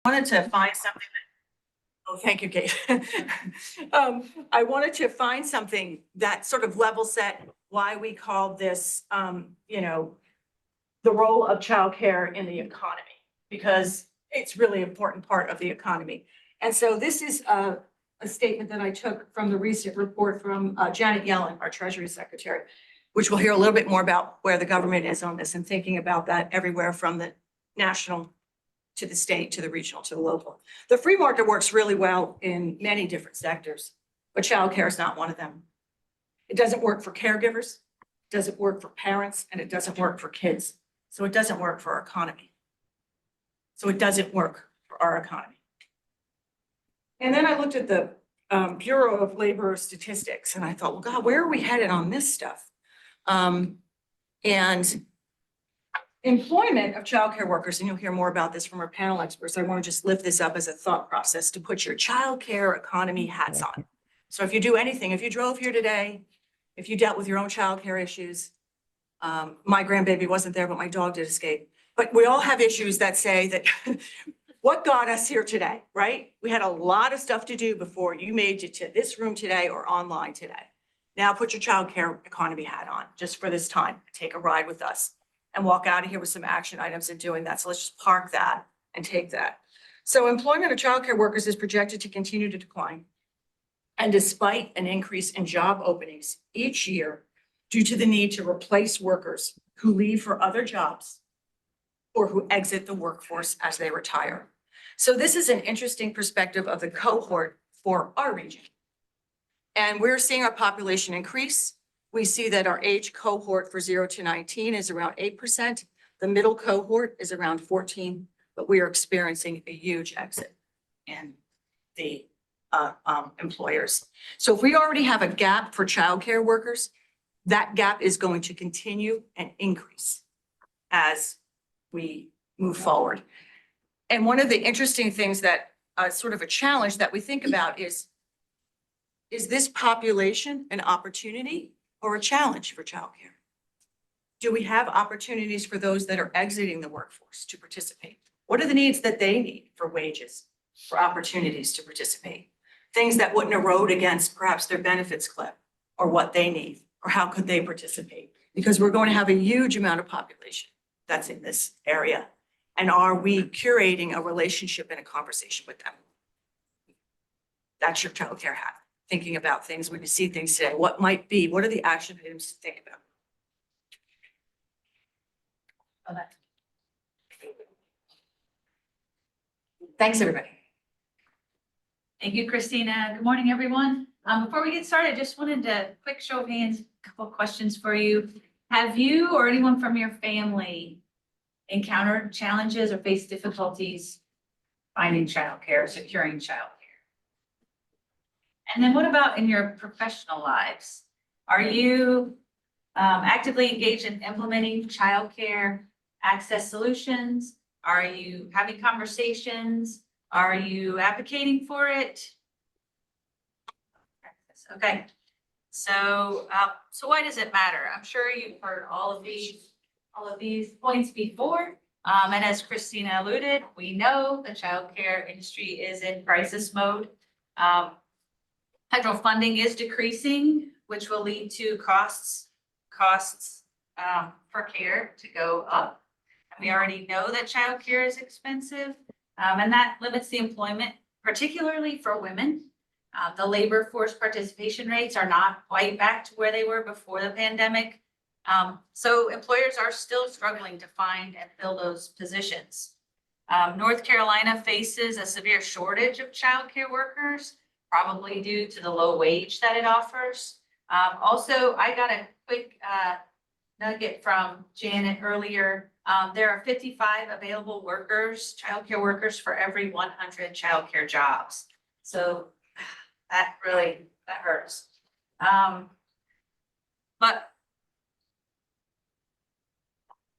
wanted to find something oh, thank you, Kate. I wanted to find something that sort of level set why we called this, the role of childcare in the economy, because it's really important part of the economy. And so this is a statement that I took from the recent report from Janet Yellen, our Treasury Secretary, which we'll hear a little bit more about where the government is on this and thinking about that everywhere from the national to the state, to the regional, to the local. The free market works really well in many different sectors, but childcare is not one of them. It doesn't work for caregivers, it doesn't work for parents, and it doesn't work for kids. So it doesn't work for our economy. So it doesn't work for our economy. And then I looked at the Bureau of Labor Statistics and I thought, well, God, where are we headed on this stuff? And employment of childcare workers, and you'll hear more about this from our panel experts. I want to just lift this up as a thought process to put your childcare economy hats on. So if you do anything, if you drove here today, if you dealt with your own childcare issues, my grandbaby wasn't there, but my dog did escape. But we all have issues that say that what got us here today, right? We had a lot of stuff to do before you made it to this room today or online today. Now put your childcare economy hat on just for this time. Take a ride with us and walk out of here with some action items in doing that. So let's just park that and take that. So employment of childcare workers is projected to continue to decline. And despite an increase in job openings each year due to the need to replace workers who leave for other jobs or who exit the workforce as they retire. So this is an interesting perspective of the cohort for our region. And we're seeing our population increase. We see that our age cohort for 0 to 19 is around 8%. The middle cohort is around 14%, but we are experiencing a huge exit in the employers. So if we already have a gap for childcare workers, that gap is going to continue and increase as we move forward. And one of the interesting things that sort of a challenge that we think about is this population an opportunity or a challenge for childcare? Do we have opportunities for those that are exiting the workforce to participate? What are the needs that they need for wages, for opportunities to participate? Things that wouldn't erode against perhaps their benefits cliff or what they need, or how could they participate? Because we're going to have a huge amount of population that's in this area. And are we curating a relationship and a conversation with them? That's your childcare hat. Thinking about things when you see things today, what might be, what are the action items to think about? Thanks, everybody. Thank you, Christina. Good morning, everyone. Before we get started, just wanted to quick show of hands, a couple of questions for you. Have you or anyone from your family encountered challenges or faced difficulties finding childcare, securing childcare? And then what about in your professional lives? Are you actively engaged in implementing childcare access solutions? Are you having conversations? Are you advocating for it? Okay, so why does it matter? I'm sure you've heard all of these points before. And as Christina alluded, we know the childcare industry is in crisis mode. Federal funding is decreasing, which will lead to costs for care to go up. And we already know that childcare is expensive, and that limits the employment, particularly for women. The labor force participation rates are not quite back to where they were before the pandemic. So employers are still struggling to find and fill those positions. North Carolina faces a severe shortage of childcare workers, probably due to the low wage that it offers. Also, I got a quick nugget from Janet earlier. There are 55 available workers, childcare workers, for every 100 childcare jobs. So that hurts. But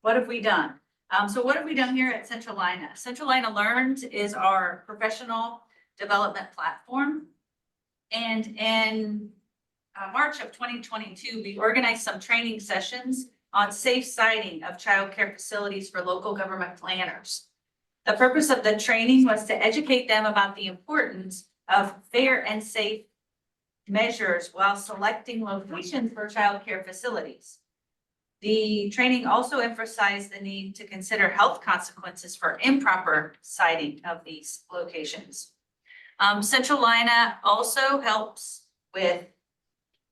what have we done? So what have we done here at Centralina? Centralina Learns is our professional development platform. And in March of 2022, we organized some training sessions on safe siting of childcare facilities for local government planners. The purpose of the training was to educate them about the importance of fair and safe measures while selecting locations for childcare facilities. The training also emphasized the need to consider health consequences for improper siting of these locations. Centralina also helps with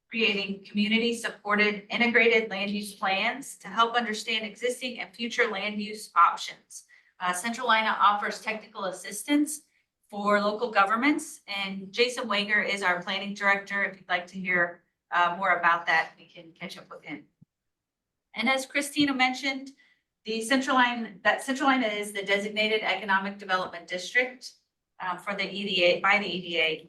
creating community-supported integrated land use plans to help understand existing and future land use options. Centralina offers technical assistance for local governments, and Jason Wager is our planning director. If you'd like to hear more about that, we can catch up with him. And as Christina mentioned, the Centralina is the designated economic development district for the EDA, by the EDA.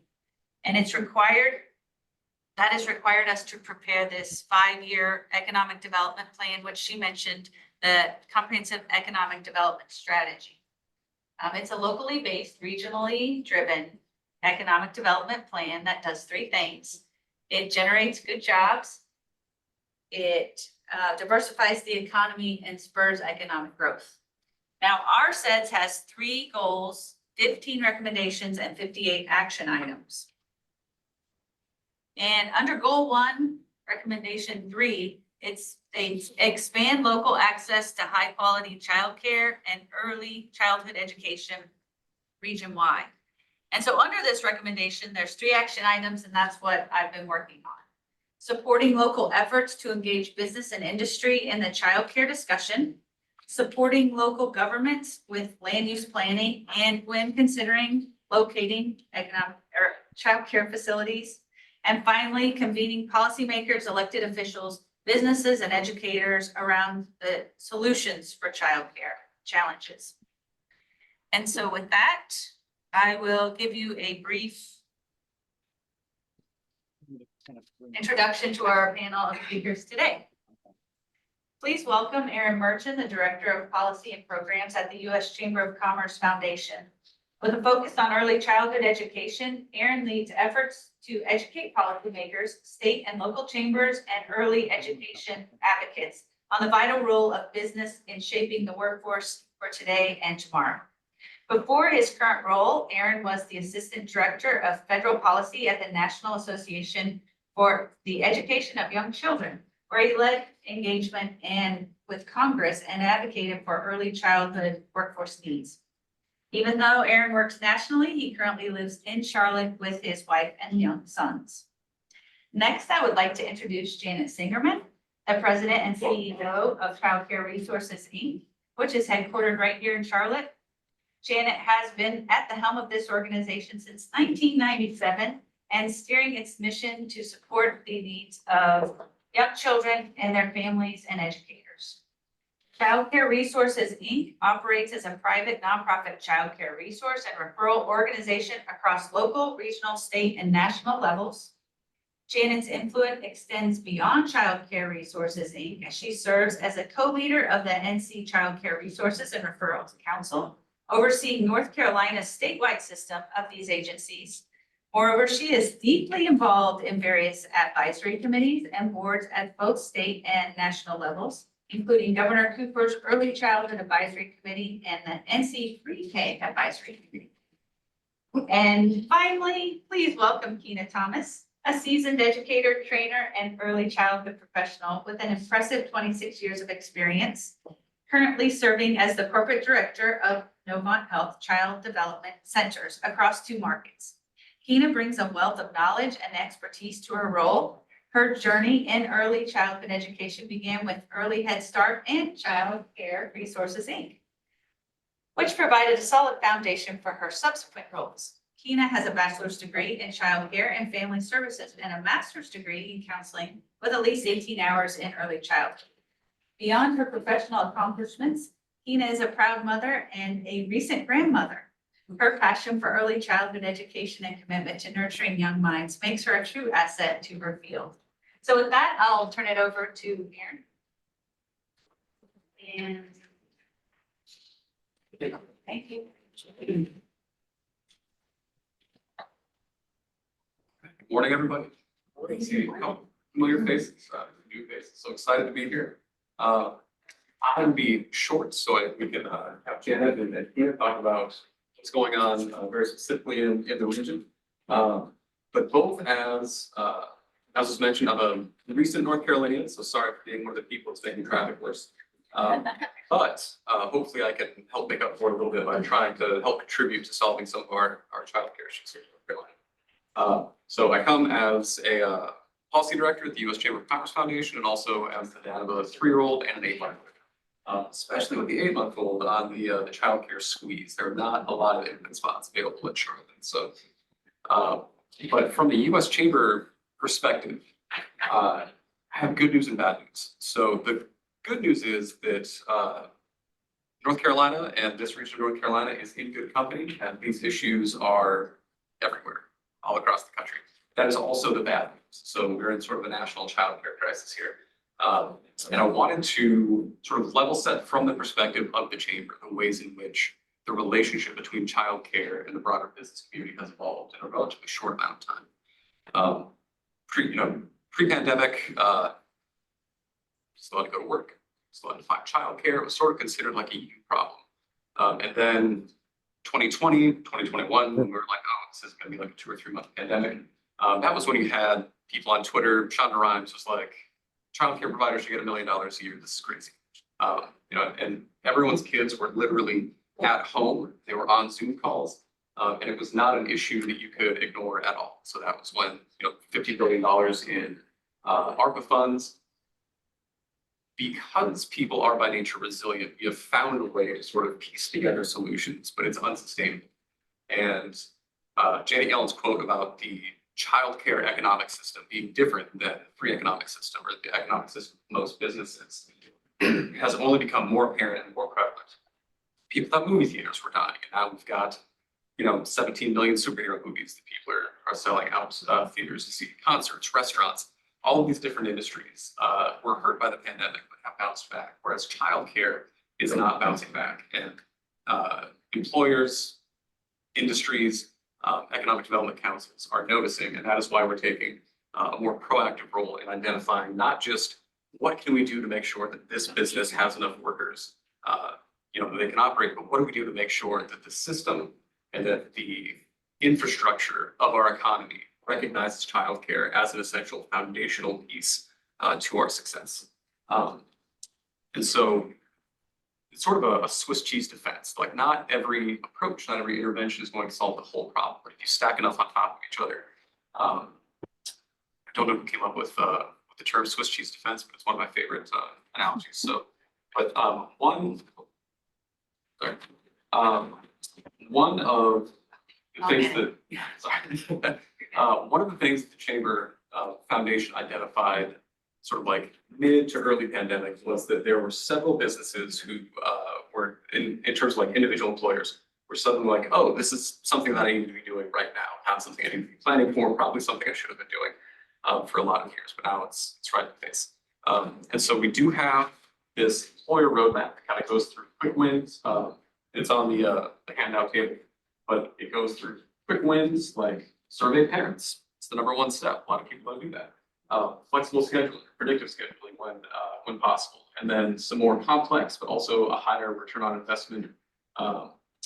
And that has required us to prepare this 5-year economic development plan, which she mentioned, the comprehensive economic development strategy. It's a locally based, regionally driven economic development plan that does 3 things. It generates good jobs, it diversifies the economy, and spurs economic growth. Now, our SEDS has 3 goals, 15 recommendations, and 58 action items. And under goal 1, recommendation 3, it's expand local access to high quality childcare and early childhood education region-wide. And so under this recommendation, there's 3 action items, and that's what I've been working on. Supporting local efforts to engage business and industry in the childcare discussion, supporting local governments with land use planning, and when considering locating economic or childcare facilities. And finally, convening policymakers, elected officials, businesses, and educators around the solutions for childcare challenges. And so with that, I will give you a brief introduction to our panel of speakers today. Please welcome Erin Merchant, the Director of Policy and Programs at the U.S. Chamber of Commerce Foundation. With a focus on early childhood education, Erin leads efforts to educate policymakers, state and local chambers, and early education advocates on the vital role of business in shaping the workforce for today and tomorrow. Before his current role, Erin was the Assistant Director of Federal Policy at the National Association for the Education of Young Children, where he led engagement with Congress and advocated for early childhood workforce needs. Even though Erin works nationally, he currently lives in Charlotte with his wife and young sons. Next, I would like to introduce Janet Singerman, the President and CEO of Childcare Resources, Inc., which is headquartered right here in Charlotte. Janet has been at the helm of this organization since 1997 and steering its mission to support the needs of young children and their families and educators. Childcare Resources, Inc. operates as a private nonprofit childcare resource and referral organization across local, regional, state, and national levels. Janet's influence extends beyond Childcare Resources, Inc., as she serves as a co-leader of the NC Childcare Resources and Referrals Council, overseeing North Carolina's statewide system of these agencies. Moreover, she is deeply involved in various advisory committees and boards at both state and national levels, including Governor Cooper's Early Childhood Advisory Committee and the NC Pre-K Advisory Committee. And finally, please welcome Keena Thomas, a seasoned educator, trainer, and early childhood professional with an impressive 26 years of experience, currently serving as the corporate director of Novant Health Child Development Centers across 2 markets. Keena brings a wealth of knowledge and expertise to her role. Her journey in early childhood education began with Early Head Start and Childcare Resources, Inc., which provided a solid foundation for her subsequent roles. Keena has a bachelor's degree in childcare and family services and a master's degree in counseling with at least 18 hours in early childhood. Beyond her professional accomplishments, Keena is a proud mother and a recent grandmother. Her passion for early childhood education and commitment to nurturing young minds makes her a true asset to her field. So with that, I'll turn it over to Erin. And thank you. Good morning, everybody. See familiar faces, new faces. So excited to be here. I'm gonna be short, so we can have Janet and Tina talk about what's going on very specifically in the region. But both as was mentioned, I'm a recent North Carolinian, so sorry for being one of the people that's making traffic worse. But hopefully I can help make up for it a little bit by trying to help contribute to solving some of our childcare issues here in North Carolina. So I come as a policy director at the U.S. Chamber of Commerce Foundation, and also as the dad of a 3-year-old and an 8-month-old. Especially with the 8-month-old on the childcare squeeze, there are not a lot of infant spots available in Charlotte. So, but from the U.S. Chamber perspective, I have good news and bad news. So the good news is that North Carolina and this region of North Carolina is in good company, and these issues are everywhere, all across the country. That is also the bad news. So we're in sort of a national childcare crisis here. And I wanted to sort of level set from the perspective of the chamber, the ways in which the relationship between childcare and the broader business community has evolved in a relatively short amount of time. Pre-pandemic, still had to go to work, still had to find childcare. It was sort of considered like a youth problem. And then 2020, 2021, when we were like, oh, this is going to be like a 2 or 3 month pandemic. That was when you had people on Twitter, Shonda Rhimes was like, childcare providers should get $1 million a year. This is crazy. And everyone's kids were literally at home. They were on Zoom calls. And it was not an issue that you could ignore at all. So that was when, $50 billion in ARPA funds. Because people are by nature resilient, we have found a way to sort of piece together solutions, but it's unsustainable. And Janet Yellen's quote about the childcare economic system being different than the free economic system or the economic system of most businesses has only become more apparent and more prevalent. People thought movie theaters were dying, and now we've got 17 million superhero movies that people are selling out theaters to see, concerts, restaurants. All of these different industries were hurt by the pandemic but have bounced back, whereas childcare is not bouncing back. And employers, industries, economic development councils are noticing, and that is why we're taking a more proactive role in identifying not just what can we do to make sure that this business has enough workers that they can operate, but what do we do to make sure that the system and that the infrastructure of our economy recognizes childcare as an essential foundational piece to our success. And so it's sort of a Swiss cheese defense. Like, not every approach, not every intervention is going to solve the whole problem, but if you stack enough on top of each other, I don't know who came up with the term Swiss cheese defense, but it's one of my favorite analogies. So, but one of the things one of the things the Chamber Foundation identified sort of like mid to early pandemic was that there were several businesses who were in terms of like individual employers were suddenly like, oh, this is something that I need to be doing right now, not something I need to be planning for, probably something I should have been doing for a lot of years, but now it's right in the face. And so we do have this employer roadmap that kind of goes through quick wins. It's on the handout table, but it goes through quick wins like survey parents. It's the #1 step. A lot of people don't do that. Flexible scheduling, predictive scheduling when possible, and then some more complex but also a higher return on investment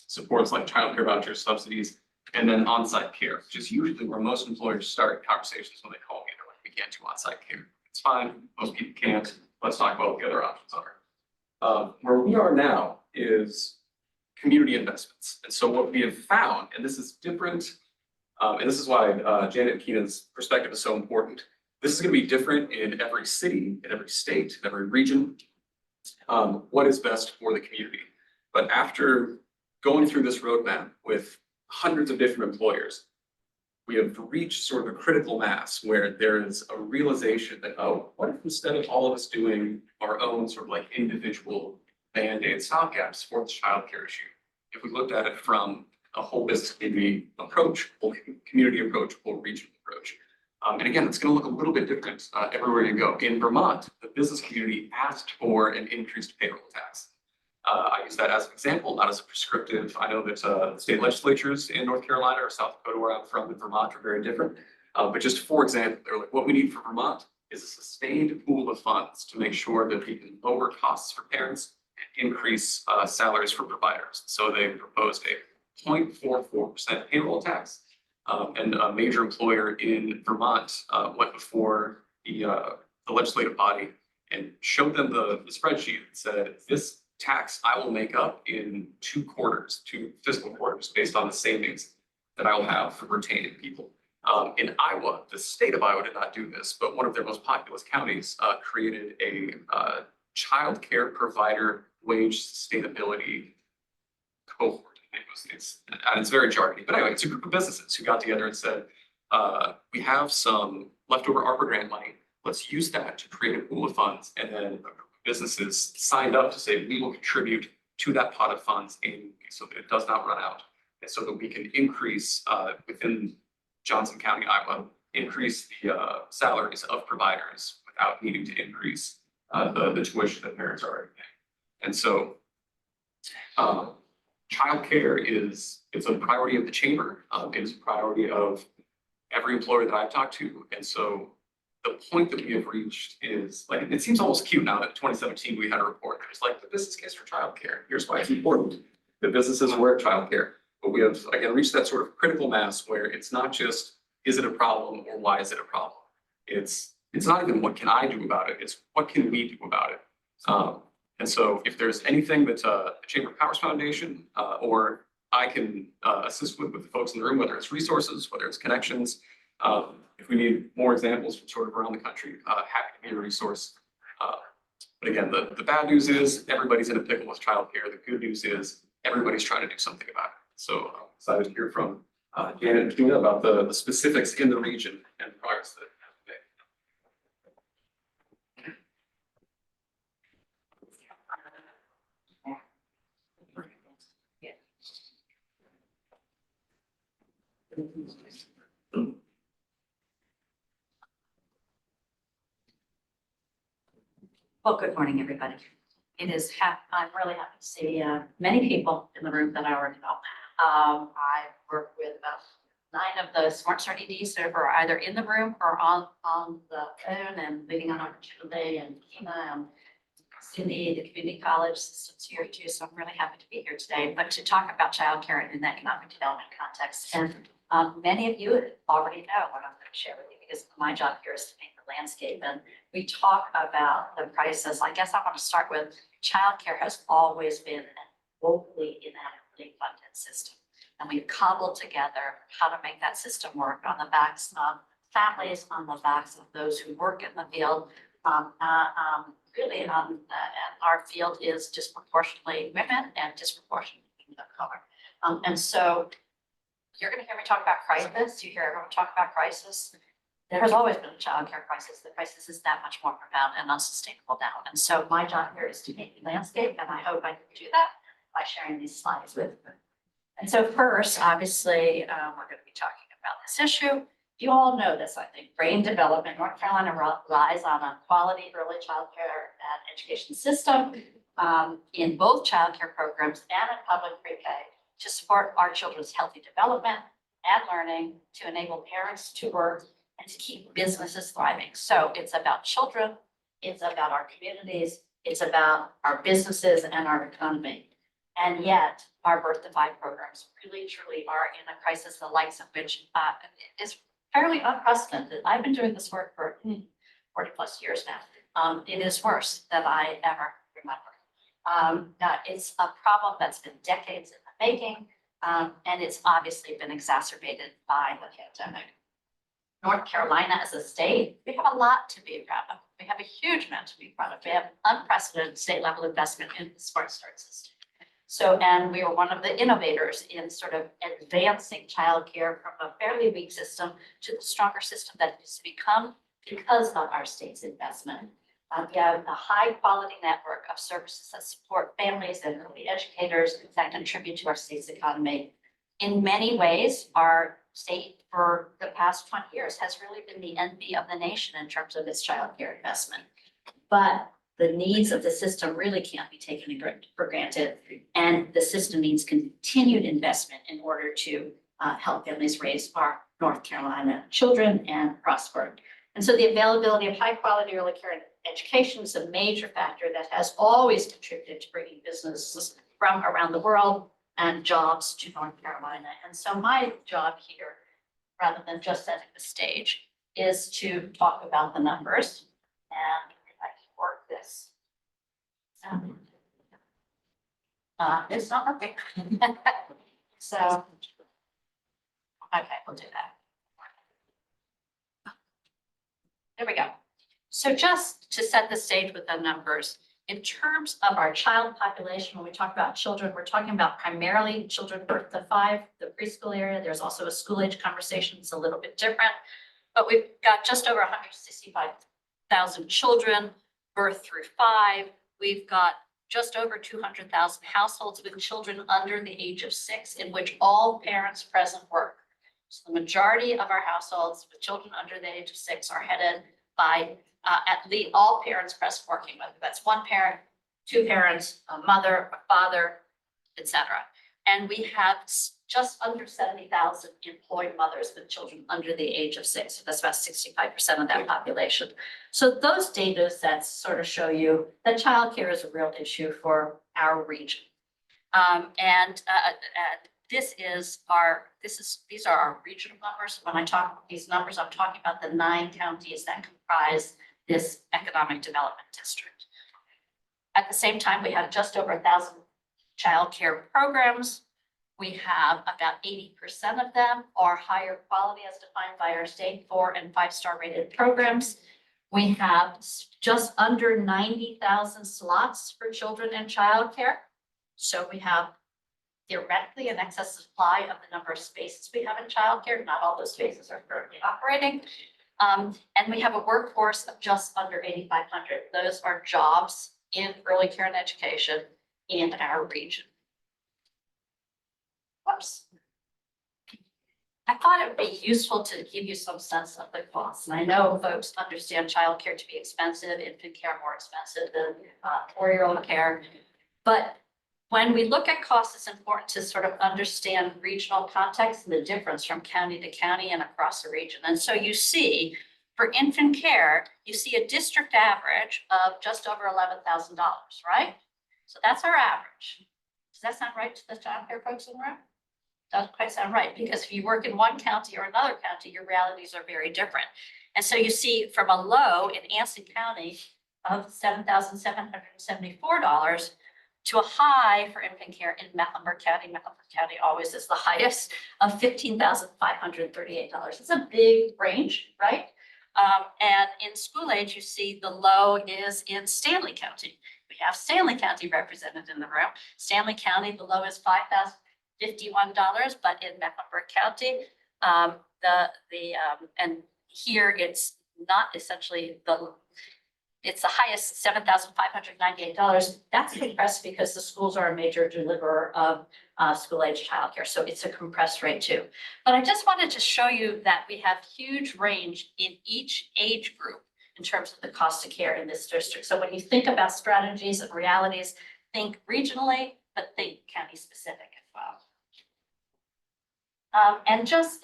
supports like childcare vouchers, subsidies, and then on-site care, which is usually where most employers start conversations when they call me. They're like, we can't do on-site care. It's fine. Most people can't. Let's talk about what the other options are. Where we are now is community investments. And so what we have found, and this is different, and this is why Janet Keenan's perspective is so important. This is going to be different in every city, in every state, in every region, what is best for the community. But after going through this roadmap with hundreds of different employers, we have reached sort of a critical mass where there is a realization that, oh, what if instead of all of us doing our own sort of like individual Band-Aid stopgaps for the childcare issue, if we looked at it from a whole business community approach, whole community approach, whole regional approach. And again, it's going to look a little bit different everywhere you go. In Vermont, the business community asked for an increased payroll tax. I use that as an example, not as a prescriptive. I know that state legislatures in North Carolina or South Dakota, where I'm from, and Vermont are very different. But just for example, they're like, what we need for Vermont is a sustained pool of funds to make sure that we can lower costs for parents and increase salaries for providers. So they proposed a 0.44% payroll tax. And a major employer in Vermont went before the legislative body and showed them the spreadsheet and said, this tax I will make up in 2 fiscal quarters, based on the savings that I will have for retaining people. In Iowa, the state of Iowa did not do this, but one of their most populous counties created a childcare provider wage sustainability cohort. It's very jargony, but anyway, it's a group of businesses who got together and said, we have some leftover ARPA grant money. Let's use that to create a pool of funds. And then a group of businesses signed up to say, we will contribute to that pot of funds so that it does not run out. And so that we can increase within Johnson County, Iowa, increase the salaries of providers without needing to increase the tuition that parents are already paying. And so childcare it's a priority of the chamber. It is a priority of every employer that I've talked to. And so the point that we have reached is, like, it seems almost cute now that in 2017 we had a report that was like the business case for childcare. Here's why it's important. The businesses are aware of childcare. But we have, again, reached that sort of critical mass where it's not just, is it a problem or why is it a problem? It's not even what can I do about it, it's what can we do about it? And so if there's anything that the Chamber of Commerce Foundation or I can assist with the folks in the room, whether it's resources, whether it's connections, if we need more examples from sort of around the country, happy to be a resource. But again, the bad news is everybody's in a pickle with childcare. The good news is everybody's trying to do something about it. So I'm excited to hear from Janet and Tina about the specifics in the region and the progress that have been made. Well, good morning, everybody. I'm really happy to see many people in the room that I already know. I work with about 9 of the Smart Start EDs who are either in the room or on the phone and leading on opportunity, and Kina and Cindy, the community college systems here too. So I'm really happy to be here today, but to talk about childcare in the economic development context. And many of you already know what I'm going to share with you, because my job here is to paint the landscape. And we talk about the crisis. I guess I want to start with childcare has always been an woefully inadequately funded system. And we've cobbled together how to make that system work on the backs of families, on the backs of those who work in the field. And our field is disproportionately women and disproportionately people of color. And so you're going to hear me talk about crisis. You hear everyone talk about crisis. There has always been a childcare crisis. The crisis is that much more profound and unsustainable now. And so my job here is to make the landscape, and I hope I can do that by sharing these slides with you. And so first, obviously, we're going to be talking about this issue. You all know this, I think. Brain development. North Carolina relies on a quality early childcare and education system in both childcare programs and in public pre-K to support our children's healthy development and learning, to enable parents to work, and to keep businesses thriving. So it's about children, it's about our communities, it's about our businesses and our economy. And yet our birth to 5 programs really truly are in a crisis, the likes of which is fairly unprecedented. I've been doing this work for 40 plus years now. It is worse than I ever remember. It's a problem that's been decades in the making, and it's obviously been exacerbated by the pandemic. North Carolina as a state, we have a lot to be proud of. We have a huge amount to be proud of. We have unprecedented state level investment in the Smart Start system. So, and we were one of the innovators in sort of advancing childcare from a fairly weak system to the stronger system that it has become because of our state's investment. We have a high quality network of services that support families and early educators that contribute to our state's economy. In many ways, our state for the past 20 years has really been the envy of the nation in terms of its childcare investment. But the needs of the system really can't be taken for granted. And the system needs continued investment in order to help families raise our North Carolina children and prosper. And so the availability of high quality early care and education is a major factor that has always contributed to bringing businesses from around the world and jobs to North Carolina. And so my job here, rather than just setting the stage, is to talk about the numbers. And if I can work this. It's not working. So, okay, we'll do that. There we go. So just to set the stage with the numbers, in terms of our child population, when we talk about children, we're talking about primarily children birth to 5, the preschool area. There's also a school age conversation. It's a little bit different, but we've got just over 165,000 children birth through 5. We've got just over 200,000 households with children under the age of 6 in which all parents present work. So the majority of our households with children under the age of 6 are headed by at least all parents present working, whether that's one parent, 2 parents, a mother, a father, etc. And we have just under 70,000 employed mothers with children under the age of 6. So that's about 65% of that population. So those data sets sort of show you that childcare is a real issue for our region. These are our regional numbers. When I talk about these numbers, I'm talking about the 9 counties that comprise this economic development district. At the same time, we have just over 1,000 childcare programs. We have about 80% of them are higher quality as defined by our state 4- and 5-star rated programs. We have just under 90,000 slots for children in childcare. So we have theoretically an excess supply of the number of spaces we have in childcare. Not all those spaces are currently operating. And we have a workforce of just under 8,500. Those are jobs in early care and education in our region. Whoops. I thought it would be useful to give you some sense of the costs. And I know folks understand childcare to be expensive, infant care more expensive than 4-year-old care. But when we look at costs, it's important to sort of understand regional context and the difference from county to county and across the region. And so you see, for infant care, you see a district average of just over $11,000, right? So that's our average. Does that sound right to the childcare folks in the room? Doesn't quite sound right, because if you work in one county or another county, your realities are very different. And so you see from a low in Anson County of $7,774 to a high for infant care in Mecklenburg County. Mecklenburg County always is the highest of $15,538. It's a big range, right? And in school age, you see the low is in Stanley County. We have Stanley County represented in the room. Stanley County, the low is $5,051, but in Mecklenburg County, and here it's not essentially it's the highest, $7,598. That's compressed because the schools are a major deliverer of school-age childcare. So it's a compressed rate too. But I just wanted to show you that we have huge range in each age group in terms of the cost of care in this district. So when you think about strategies and realities, think regionally, but think county specific as well. And just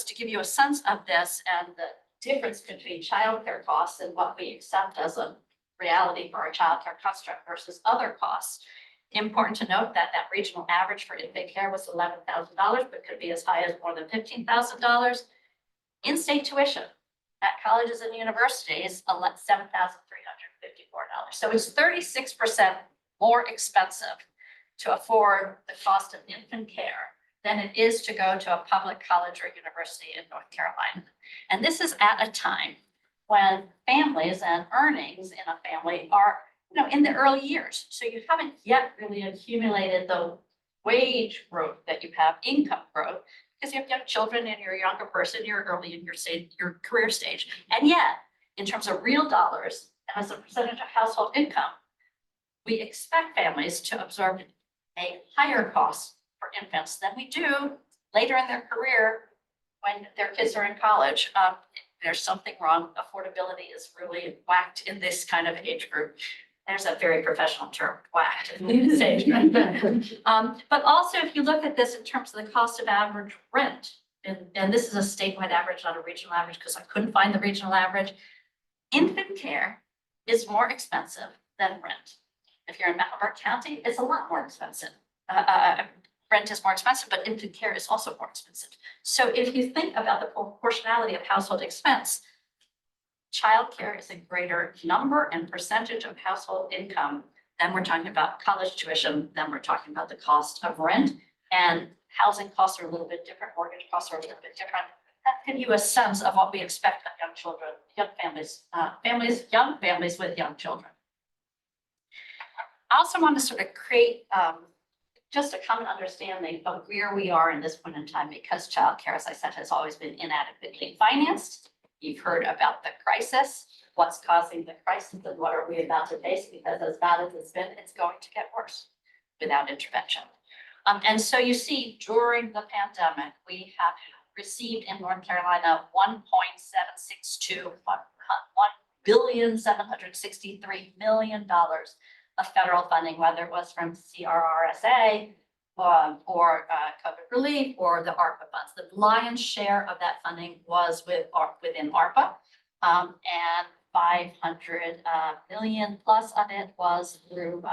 to give you a sense of this and the difference between childcare costs and what we accept as a reality for our childcare construct versus other costs. Important to note that that regional average for infant care was $11,000, but could be as high as more than $15,000. In-state tuition at colleges and universities, $7,354. So it's 36% more expensive to afford the cost of infant care than it is to go to a public college or university in North Carolina. And this is at a time when families and earnings in a family are, in the early years. So you haven't yet really accumulated the wage growth that you have, income growth, because you have young children and you're a younger person, you're early in your career stage. And yet, in terms of real dollars, as a percentage of household income, we expect families to absorb a higher cost for infants than we do later in their career when their kids are in college. There's something wrong. Affordability is really whacked in this kind of age group. There's a very professional term, whacked in this age group. But also, if you look at this in terms of the cost of average rent and this is a statewide average, not a regional average, because I couldn't find the regional average. Infant care is more expensive than rent. If you're in Mecklenburg County, it's a lot more expensive. Rent is more expensive, but infant care is also more expensive. So if you think about the proportionality of household expense, childcare is a greater number and percentage of household income. Then we're talking about college tuition, then we're talking about the cost of rent, and housing costs are a little bit different, mortgage costs are a little bit different. That gives you a sense of what we expect of young children, young young families with young children. I also want to sort of create just a common understanding of where we are in this point in time, because childcare, as I said, has always been inadequately financed. You've heard about the crisis, what's causing the crisis, and what are we about to face, because as bad as it's been, it's going to get worse without intervention. And so you see, during the pandemic, we have received in North Carolina $1.763 billion of federal funding, whether it was from CRRSA or COVID relief or the ARPA funds. The lion's share of that funding was within ARPA, and 500 million plus of it was through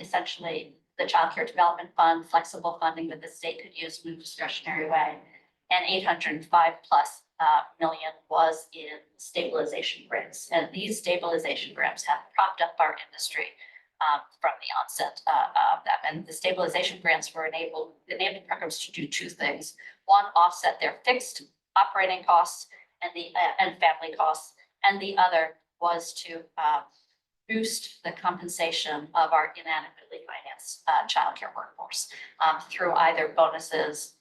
essentially the Child Care Development Fund, flexible funding that the state could use in a discretionary way, and 805 plus million was in stabilization grants. And these stabilization grants have propped up our industry from the onset of that. And the stabilization grants were enabling programs to do two things. One, offset their fixed operating costs and family costs, and the other was to boost the compensation of our inadequately financed childcare workforce through either bonuses,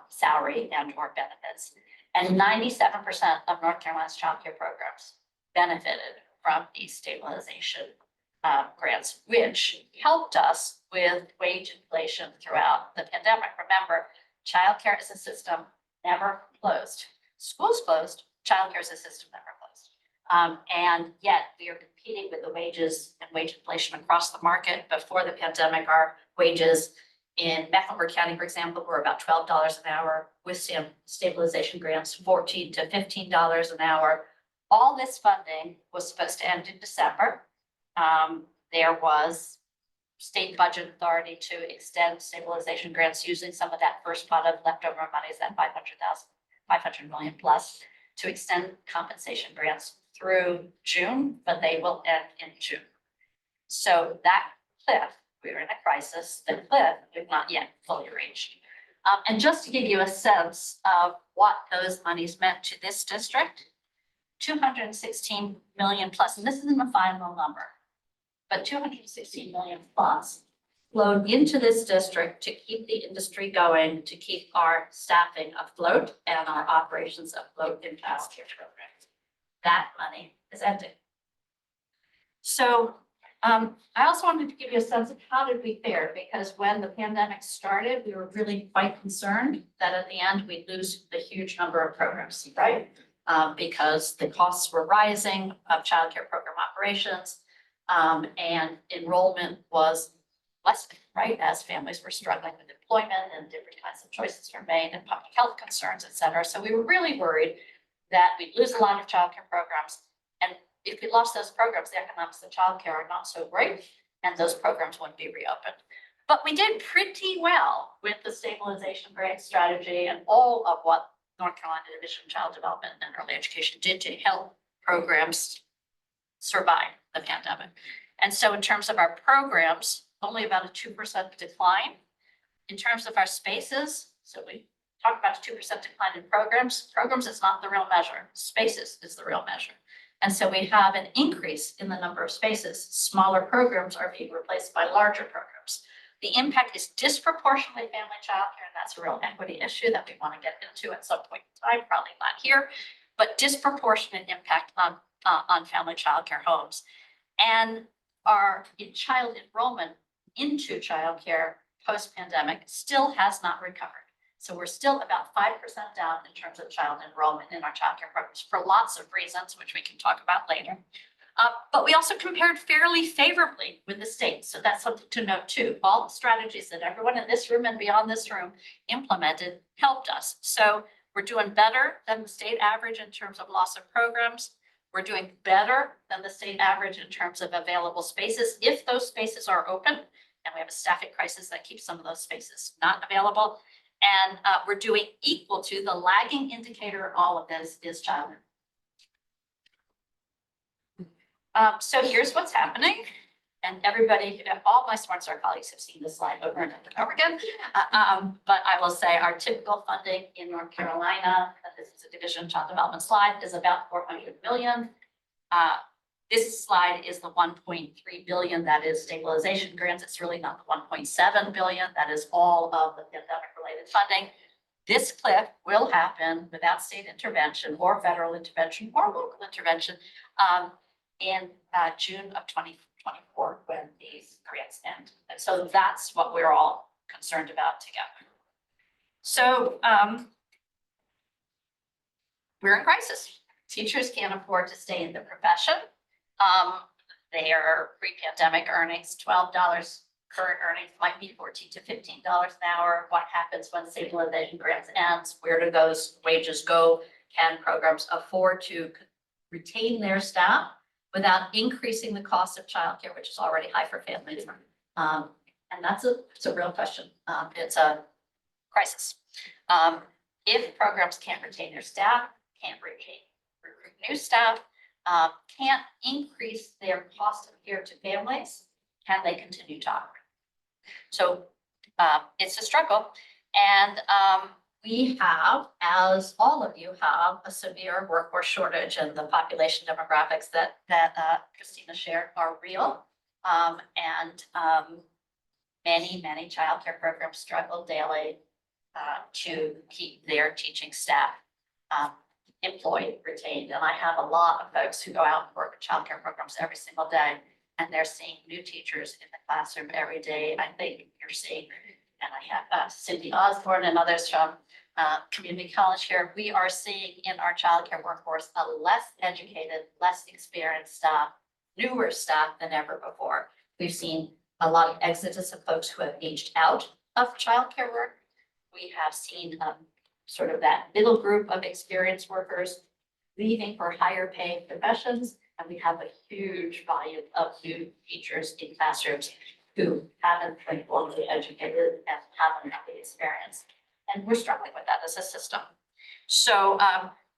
salary, and or benefits. And 97% of North Carolina's childcare programs benefited from these stabilization grants, which helped us with wage inflation throughout the pandemic. Remember, childcare as a system never closed. Schools closed, childcare as a system never closed. And yet we are competing with the wages and wage inflation across the market. Before the pandemic, our wages in Mecklenburg County, for example, were about $12 an hour, with stabilization grants, $14 to $15 an hour. All this funding was supposed to end in December. There was state budget authority to extend stabilization grants using some of that first pot of leftover monies, that 500 million plus, to extend compensation grants through June, but they will end in June. So that cliff, we're in a crisis, the cliff we've not yet fully reached. And just to give you a sense of what those monies meant to this district, 216 million plus, and this isn't a final number, but 216 million plus flowed into this district to keep the industry going, to keep our staffing afloat and our operations afloat in childcare programs. That money is ending. So I also wanted to give you a sense of how did we fare, because when the pandemic started, we were really quite concerned that at the end we'd lose the huge number of programs, right? Because the costs were rising of childcare program operations, and enrollment was less, right? As families were struggling with employment and different kinds of choices were made and public health concerns, et cetera. So we were really worried that we'd lose a lot of childcare programs. And if we lost those programs, the economics of childcare are not so great, and those programs wouldn't be reopened. But we did pretty well with the stabilization grant strategy and all of what North Carolina Division of Child Development and Early Education did to help programs survive the pandemic. And so in terms of our programs, only about a 2% decline. In terms of our spaces, so we talk about a 2% decline in programs. Programs is not the real measure. Spaces is the real measure. And so we have an increase in the number of spaces. Smaller programs are being replaced by larger programs. The impact is disproportionately family childcare, and that's a real equity issue that we want to get into at some point in time, probably not here, but disproportionate impact on family childcare homes. And our child enrollment into childcare post-pandemic still has not recovered. So we're still about 5% down in terms of child enrollment in our childcare programs for lots of reasons, which we can talk about later. But we also compared fairly favorably with the state. So that's something to note too. All the strategies that everyone in this room and beyond this room implemented helped us. So we're doing better than the state average in terms of loss of programs. We're doing better than the state average in terms of available spaces, if those spaces are open. And we have a staffing crisis that keeps some of those spaces not available. And we're doing equal to the lagging indicator of all of this is child. So here's what's happening. And everybody, all my Smart Start colleagues have seen this slide over and over and over again. But I will say our typical funding in North Carolina, this is a Division of Child Development slide, is about 400 million. This slide is the 1.3 billion that is stabilization grants. It's really not the 1.7 billion. That is all of the pandemic related funding. This cliff will happen without state intervention or federal intervention or local intervention in June of 2024 when these grants end. And so that's what we're all concerned about together. So we're in crisis. Teachers can't afford to stay in the profession. Their pre-pandemic earnings, $12, current earnings might be $14 to $15 an hour. What happens when stabilization grants ends? Where do those wages go? Can programs afford to retain their staff without increasing the cost of childcare, which is already high for families? And it's a real question. It's a crisis. If programs can't retain their staff, can't recruit new staff, can't increase their cost of care to families, can they continue to operate? So it's a struggle. And we have, as all of you have, a severe workforce shortage, and the population demographics that Christina shared are real. Many childcare programs struggle daily to keep their teaching staff employed, retained. And I have a lot of folks who go out and work in childcare programs every single day, and they're seeing new teachers in the classroom every day. I think you're seeing, and I have Cindy Osborne and others from community college here. We are seeing in our childcare workforce a less educated, less experienced staff, newer staff than ever before. We've seen a lot of exodus of folks who have aged out of childcare work. We have seen sort of that middle group of experienced workers leaving for higher paying professions. And we have a huge volume of new teachers in classrooms who haven't been formally educated and haven't had the experience. And we're struggling with that as a system. So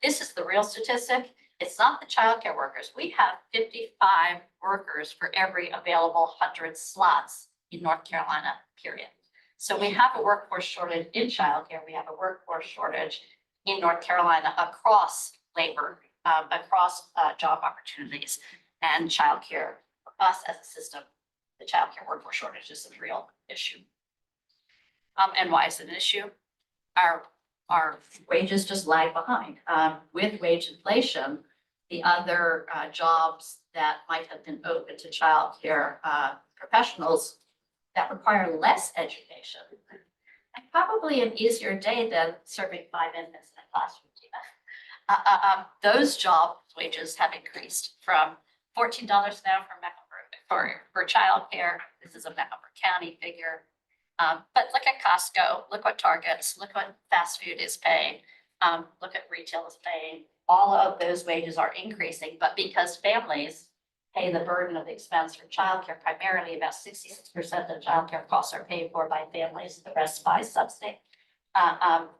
this is the real statistic. It's not the childcare workers. We have 55 workers for every available 100 slots in North Carolina, period. So we have a workforce shortage in childcare. We have a workforce shortage in North Carolina across labor, across job opportunities, and childcare. For us as a system, the childcare workforce shortage is a real issue. And why is it an issue? Our wages just lag behind. With wage inflation, the other jobs that might have been open to childcare professionals that require less education and probably an easier day than serving 5 infants in a classroom. Those job wages have increased from $14 an hour for childcare. This is a Mecklenburg County figure. But look at Costco, look what Target's, look what fast food is paying, look at retail is paying. All of those wages are increasing, but because families pay the burden of the expense for childcare, primarily about 66% of childcare costs are paid for by families, the rest by subsidy.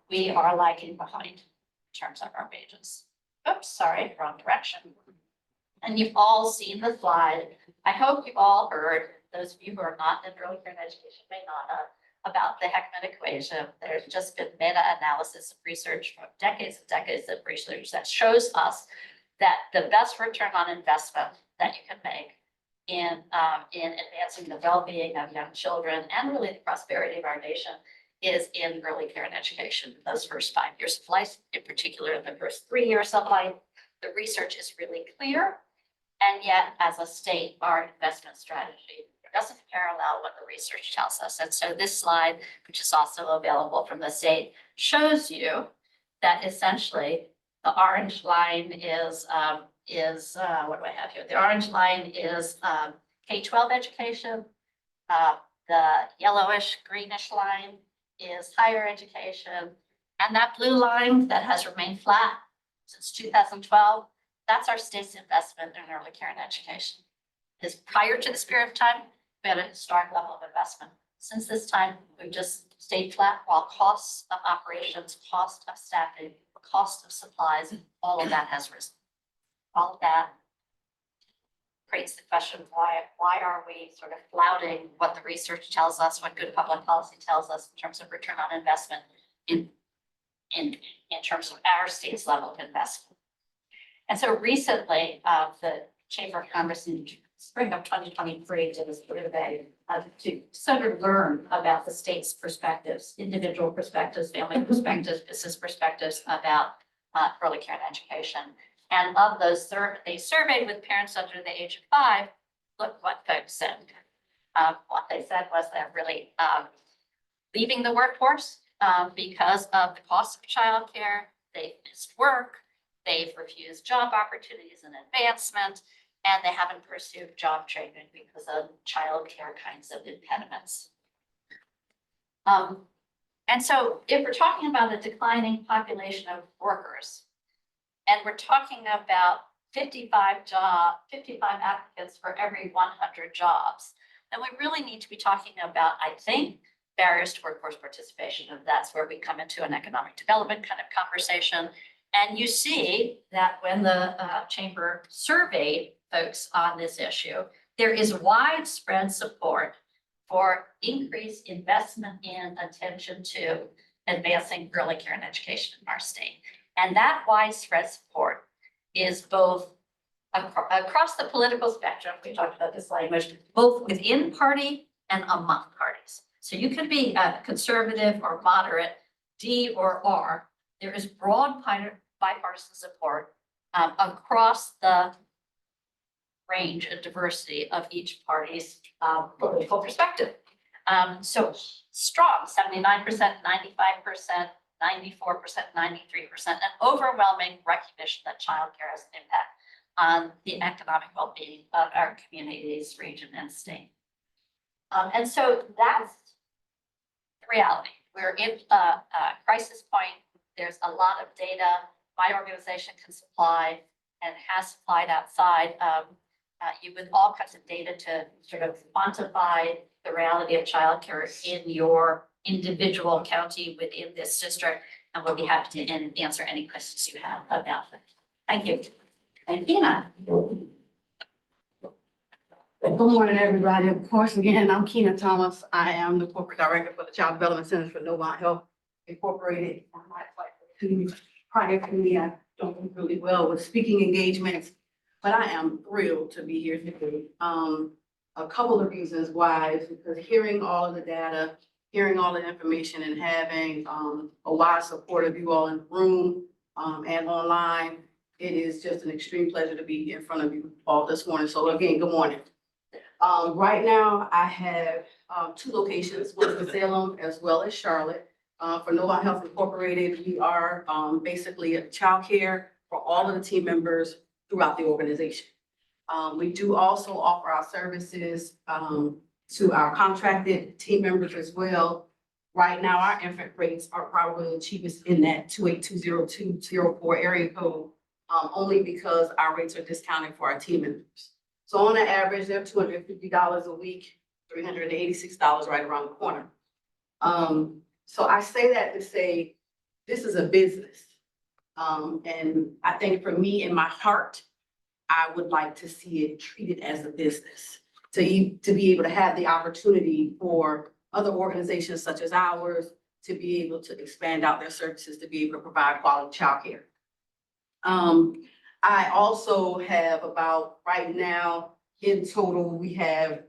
We are lagging behind in terms of our wages. Oops, sorry, wrong direction. And you've all seen the slide. I hope you've all heard, those of you who are not in early care and education may not have, about the Heckman equation. There's just been meta-analysis of research from decades and decades of research that shows us that the best return on investment that you can make in advancing the well-being of young children and really the prosperity of our nation is in early care and education. Those first 5 years of life, in particular, the first 3 years of life, the research is really clear. And yet, as a state, our investment strategy doesn't parallel what the research tells us. And so this slide, which is also available from the state, shows you that essentially the orange line is is, what do I have here? The orange line is K-12 education. The yellowish greenish line is higher education. And that blue line that has remained flat since 2012, that's our state's investment in early care and education. Because prior to this period of time, we had a historic level of investment. Since this time, we've just stayed flat while costs of operations, cost of staffing, cost of supplies, all of that has risen. All of that creates the question, why are we sort of flouting what the research tells us, what good public policy tells us in terms of return on investment in terms of our state's level of investment. And so recently, the Chamber of Commerce in spring of 2023 did a survey to sort of learn about the state's perspectives, individual perspectives, family perspectives, business perspectives about early care and education. And of those, they surveyed with parents under the age of 5, look what folks said. What they said was they're really leaving the workforce because of the cost of childcare. They've missed work, they've refused job opportunities and advancement, and they haven't pursued job training because of childcare kinds of impediments. And so if we're talking about a declining population of workers, and we're talking about 55 applicants for every 100 jobs, then we really need to be talking about, I think, barriers to workforce participation. And that's where we come into an economic development kind of conversation. And you see that when the chamber surveyed folks on this issue, there is widespread support for increased investment in attention to advancing early care and education in our state. And that widespread support is both across the political spectrum, we talked about this language, both within party and among parties. So you could be a conservative or moderate, D or R. There is broad bipartisan support across the range and diversity of each party's political perspective. So strong, 79%, 95%, 94%, 93%, an overwhelming recognition that childcare has an impact on the economic well-being of our communities, region, and state. And so that's the reality. We're in a crisis point. There's a lot of data my organization can supply and has supplied outside you with all kinds of data to sort of quantify the reality of childcare in your individual county within this district, and we'll be happy to answer any questions you have about it. Thank you. And Ina. Good morning, everybody. Of course, again, I'm Keena Thomas. I am the corporate director for the Child Development Center for Novant Health Incorporated. Prior to me, I don't do really well with speaking engagements, but I am thrilled to be here today. A couple of reasons why is because hearing all of the data, hearing all the information, and having a wide support of you all in the room and online, it is just an extreme pleasure to be in front of you all this morning. So again, good morning. Right now, I have 2 locations, one in Salem as well as Charlotte. For Novant Health Incorporated, we are basically a childcare for all of the team members throughout the organization. We do also offer our services to our contracted team members as well. Right now, our infant rates are probably the cheapest in that 2820204 area code, only because our rates are discounted for our team members. So on an average, they're $250 a week, $386 right around the corner. So I say that to say, this is a business. And I think for me, in my heart, I would like to see it treated as a business. To be able to have the opportunity for other organizations such as ours to be able to expand out their services, to be able to provide quality childcare. I also have about, right now, in total, we have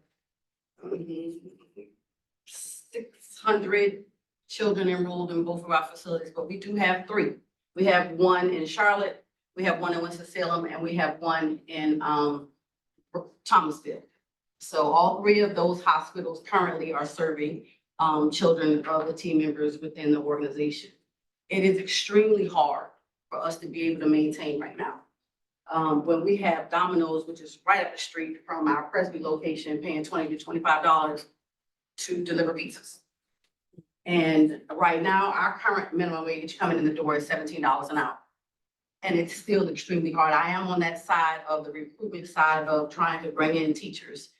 600 children enrolled in both of our facilities, but we do have 3. We have one in Charlotte, we have one in Winston-Salem, and we have one in Thomasville. So all 3 of those hospitals currently are serving children of the team members within the organization. It is extremely hard for us to be able to maintain right now. When we have Domino's, which is right up the street from our Presby location, paying $20 to $25 to deliver pizzas. And right now, our current minimum wage coming in the door is $17 an hour. And it's still extremely hard. I am on that side of the recruitment side of trying to bring in teachers.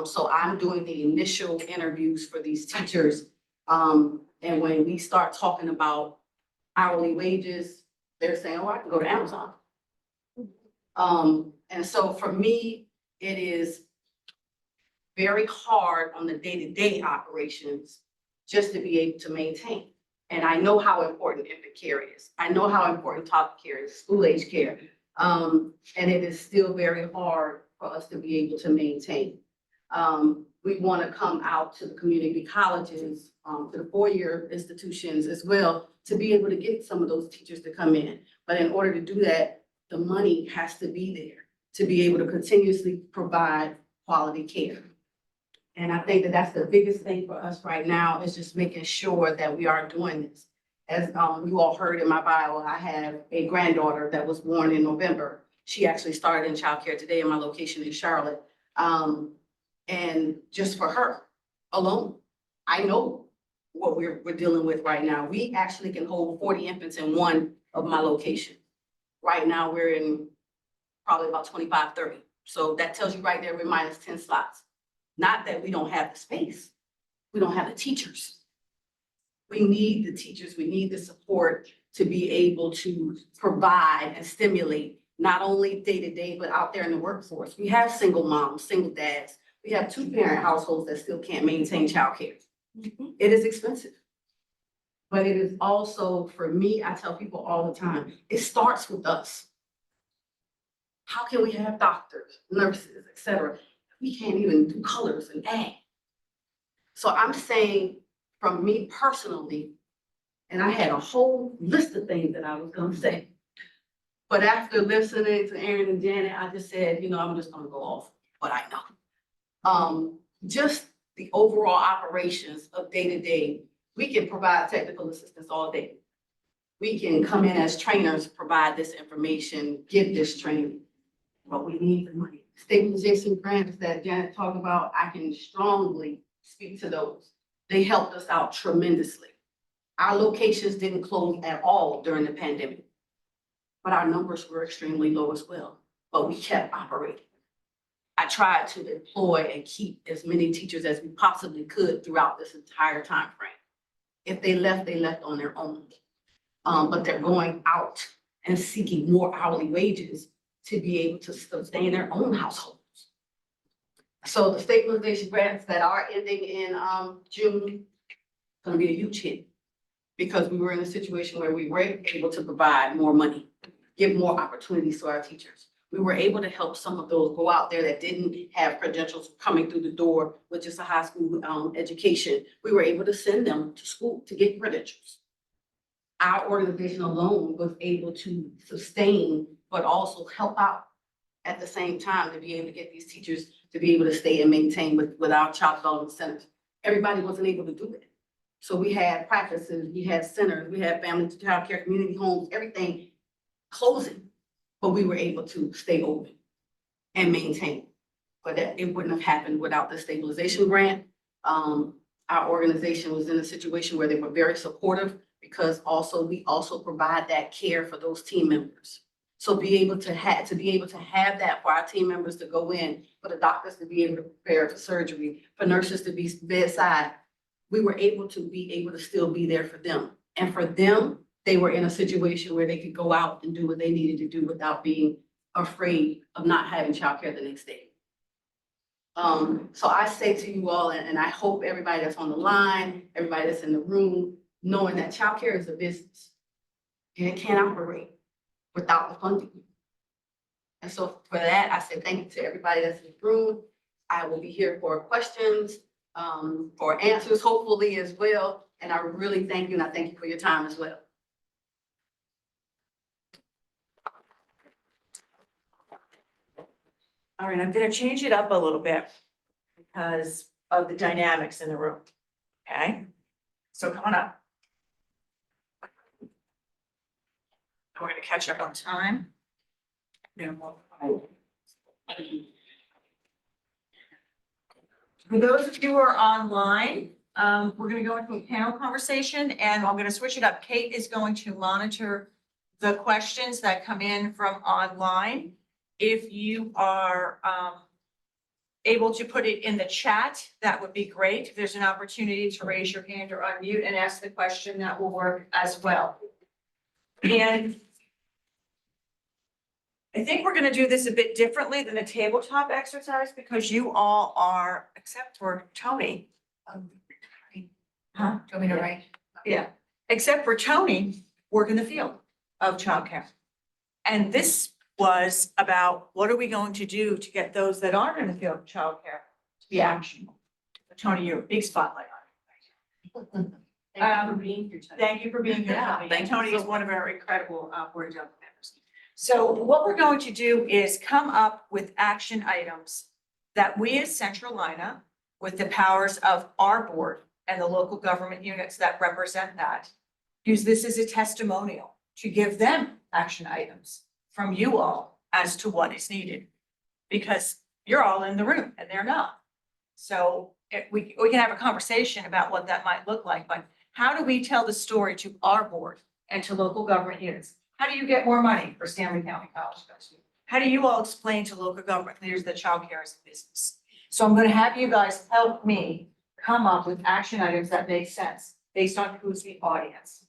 So I'm doing the initial interviews for these teachers. And when we start talking about hourly wages, they're saying, oh, I can go to Amazon. And so for me, it is very hard on the day-to-day operations just to be able to maintain. And I know how important infant care is. I know how important toddler care is, school age care. And it is still very hard for us to be able to maintain. We want to come out to the community colleges, to the four-year institutions as well, to be able to get some of those teachers to come in. But in order to do that, the money has to be there to be able to continuously provide quality care. And I think that that's the biggest thing for us right now is just making sure that we are doing this. As you all heard in my bio, I have a granddaughter that was born in November. She actually started in childcare today in my location in Charlotte. And just for her alone, I know what we're dealing with right now. We actually can hold 40 infants in one of my locations. Right now, we're in probably about 25, 30. So that tells you right there, we're minus 10 slots. Not that we don't have the space. We don't have the teachers. We need the teachers. We need the support to be able to provide and stimulate not only day-to-day, but out there in the workforce. We have single moms, single dads. We have two-parent households that still can't maintain childcare. It is expensive. But it is also, for me, I tell people all the time, it starts with us. How can we have doctors, nurses, et cetera? We can't even do colors and ag. So I'm saying from me personally, and I had a whole list of things that I was gonna say. But after listening to Aaron and Janet, I just said, I'm just gonna go off what I know. Just the overall operations of day-to-day, we can provide technical assistance all day. We can come in as trainers, provide this information, give this training, but we need the money. Stabilization grants that Janet talked about, I can strongly speak to those. They helped us out tremendously. Our locations didn't close at all during the pandemic, but our numbers were extremely low as well, but we kept operating. I tried to employ and keep as many teachers as we possibly could throughout this entire time frame. If they left on their own. But they're going out and seeking more hourly wages to be able to sustain their own households. So the stabilization grants that are ending in June, gonna be a huge hit. Because we were in a situation where we were able to provide more money, give more opportunities to our teachers. We were able to help some of those go out there that didn't have credentials coming through the door with just a high school education. We were able to send them to school to get credentials. Our organization alone was able to sustain, but also help out at the same time to be able to get these teachers to be able to stay and maintain with our child development centers. Everybody wasn't able to do it. So we had practices, we had centers, we had family to child care, community homes, everything closing, but we were able to stay open and maintain. But that it wouldn't have happened without the stabilization grant. Our organization was in a situation where they were very supportive because we also provide that care for those team members. So be able to have that for our team members to go in, for the doctors to be able to prepare for surgery, for nurses to be bedside. We were able to still be there for them. And for them, they were in a situation where they could go out and do what they needed to do without being afraid of not having childcare the next day. So I say to you all, and I hope everybody that's on the line, everybody that's in the room, knowing that childcare is a business and it can't operate without the funding. And so for that, I say thank you to everybody that's in the room. I will be here for questions, for answers, hopefully as well. And I really thank you, and I thank you for your time as well. All right, I'm gonna change it up a little bit because of the dynamics in the room, okay? So come on up. We're gonna catch up on time. For those of you who are online, we're gonna go into a panel conversation and I'm gonna switch it up. Kate is going to monitor the questions that come in from online. If you are, able to put it in the chat, that would be great. If there's an opportunity to raise your hand or unmute and ask the question, that will work as well. And I think we're gonna do this a bit differently than a tabletop exercise because you all are, except for Tony. Huh? Do you want me to write? Yeah, except for Tony, work in the field of childcare. And this was about what are we going to do to get those that aren't in the field of childcare to be actionable. Tony, you're a big spotlight on you. Thank you for being here tonight. Thank you for being here. Yeah, Tony. thank And you Tony so is one of our incredible board of members. So what we're going to do is come up with action items that we as Centralina, with the powers of our board and the local government units that represent that, use this as a testimonial to give them action items from you all as to what is needed. Because you're all in the room and they're not. So we can have a conversation about what that might look like, but how do we tell the story to our board and to local government units? How do you get more money for Stanley County College? How do you all explain to local government leaders that childcare is a business? So I'm gonna have you guys help me come up with action items that make sense based on who's the audience.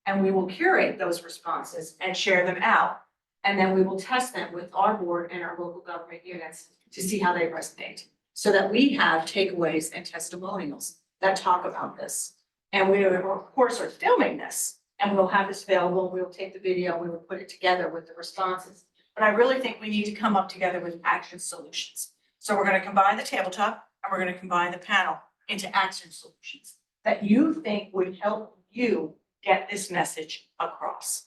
And we will curate those responses and share them out. And then we will test them with our board and our local government units to see how they resonate. So that we have takeaways and testimonials that talk about this. And we, of course, are filming this and we'll have this available. We'll take the video, we will put it together with the responses. But I really think we need to come up together with action solutions. So we're gonna combine the tabletop and we're gonna combine the panel into action solutions that you think would help you get this message across.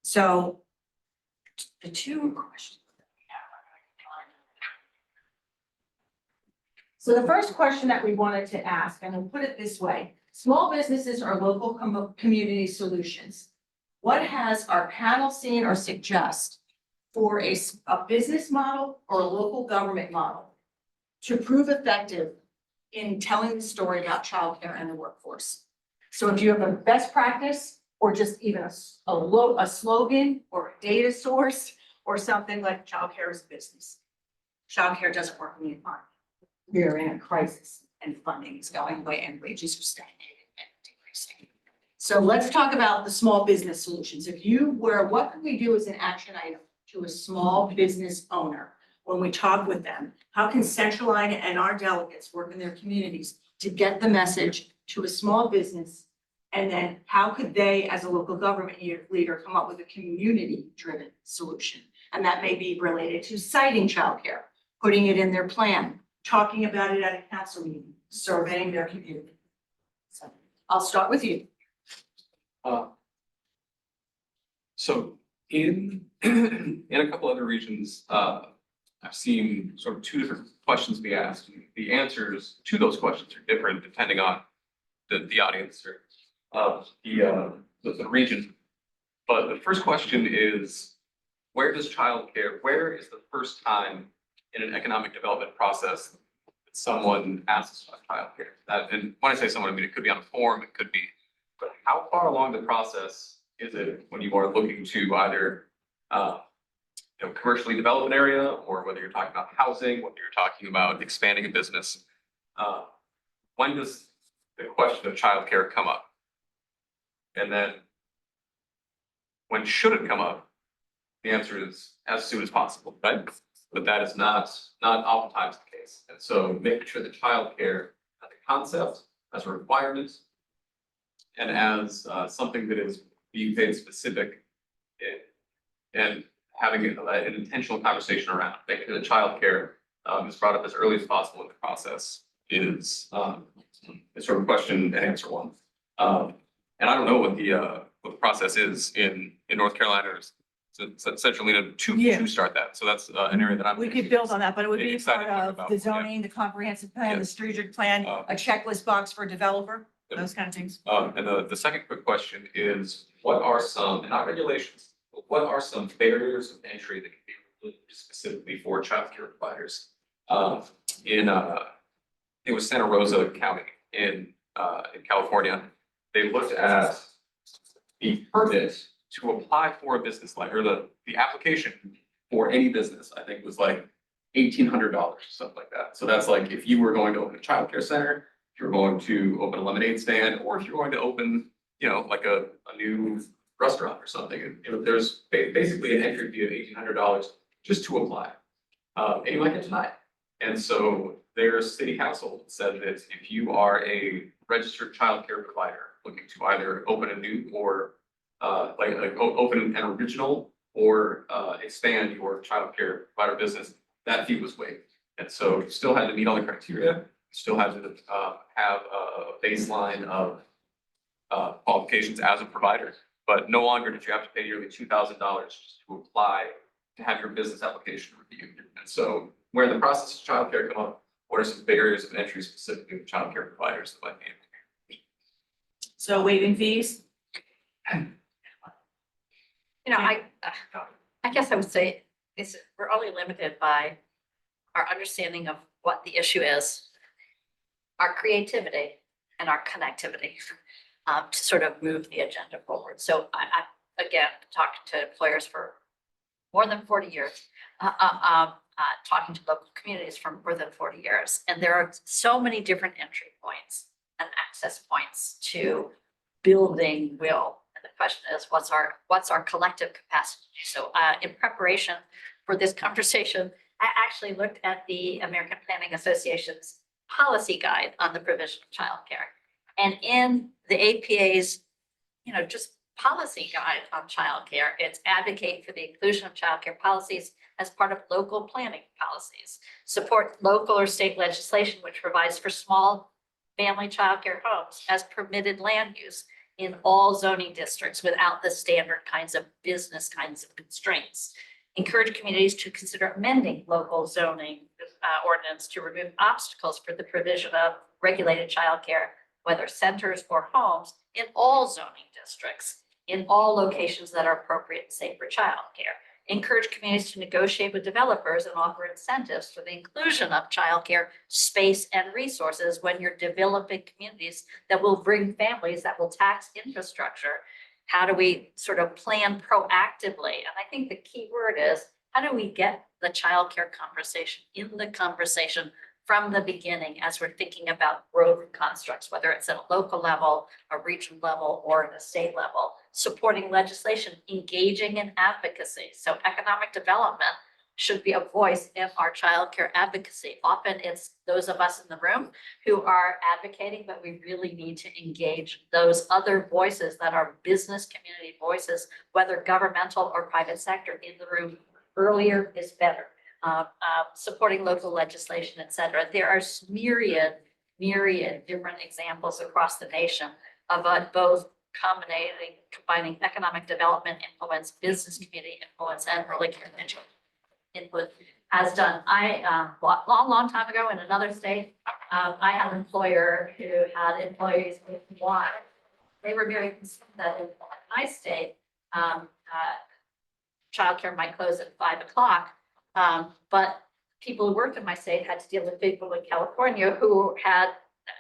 So the two questions that we have. So the first question that we wanted to ask, and we'll put it this way, small businesses are local community solutions. What has our panel seen or suggest for a business model or a local government model to prove effective in telling the story about childcare and the workforce? So if you have a best practice or just even a slogan or a data source or something like childcare is a business. Childcare doesn't work in the economy. We are in a crisis and funding is going away and wages are stagnating and decreasing. So let's talk about the small business solutions. If you were, what can we do as an action item to a small business owner when we talk with them? How can Centralina and our delegates work in their communities to get the message to a small business? And then how could they, as a local government leader, come up with a community-driven solution? And that may be related to citing childcare, putting it in their plan, talking about it at a council meeting, surveying their community. So I'll start with you. So in a couple other regions, I've seen sort of two different questions be asked. The answers to those questions are different depending on the audience or the region. But the first question is, where is the first time in an economic development process that someone asks about childcare? And when I say someone, I mean, it could be on a form, it could be, but how far along the process is it when you are looking to either commercially develop an area, or whether you're talking about housing, whether you're talking about expanding a business? When does the question of childcare come up? And then when should it come up? The answer is as soon as possible, right? But that is not oftentimes the case. And so making sure that childcare as a concept, as a requirement, and as something that is being paid specific and having an intentional conversation around making sure that childcare is brought up as early as possible in the process is sort of question and answer one. And I don't know what the process is in North Carolina or Centralina to start that. So that's an area that I'm. We could build on that, but it would be excited part to learn of about, the yeah. zoning, the comprehensive plan, the Yes. strategic plan, a checklist box for a developer, Yep. those kind of things. And the second quick question is, what are some, and not regulations, we'll what are some barriers of entry that can be removed specifically for childcare providers? In it was Santa Rosa County in California. They looked at the permit to apply for a business or the application for any business, I think was like $1,800, something like that. So that's like if you were going to open a childcare center, if you're going to open a lemonade stand, or if you're going to open, like a new restaurant or something. And there's basically an entry fee of $1,800 just to apply. And you might get denied. And so their city council said that if you are a registered childcare provider looking to either open a new or open an original or expand your childcare provider business, that fee was waived. And so you still had to meet all the criteria, you still had to have a baseline of qualifications as a provider, but no longer did you have to pay nearly $2,000 just to apply to have your business application reviewed. And so where in the process of childcare come up, what are some barriers of entry specifically with childcare providers that might be? So waiving fees? I guess I would say we're only limited by our understanding of what the issue is, our creativity and our connectivity to sort of move the agenda forward. So I again, talked to employers for more than 40 years, talking to local communities for more than 40 years. And there are so many different entry points and access points to building will. And the question is, what's our collective capacity? So in preparation for this conversation, I actually looked at the American Planning Association's policy guide on the provision of childcare. And in the APA's, just policy guide on childcare, it's advocate for the inclusion of childcare policies as part of local planning policies, support local or state legislation which provides for small family childcare homes as permitted land use in all zoning districts without the standard kinds of business kinds of constraints. Encourage communities to consider amending local zoning ordinance to remove obstacles for the provision of regulated childcare, whether centers or homes, in all zoning districts, in all locations that are appropriate and safe for childcare. Encourage communities to negotiate with developers and offer incentives for the inclusion of childcare space and resources when you're developing communities that will bring families, that will tax infrastructure. How do we sort of plan proactively? And I think the key word is, how do we get the childcare conversation in the conversation from the beginning as we're thinking about growth constructs, whether it's at a local level, a regional level, or at a state level, supporting legislation, engaging in advocacy. So economic development should be a voice in our childcare advocacy. Often it's those of us in the room who are advocating, but we really need to engage those other voices that are business community voices, whether governmental or private sector, in the room. Earlier is better. Supporting local legislation, et cetera. There are myriad different examples across the nation of both combining economic development influence, business community influence, and early care input as done. Long time ago in another state, I had an employer who had employees with one. They were very concerned that in my state, childcare might close at 5 o'clock. But people who worked in my state had to deal with people in California who had,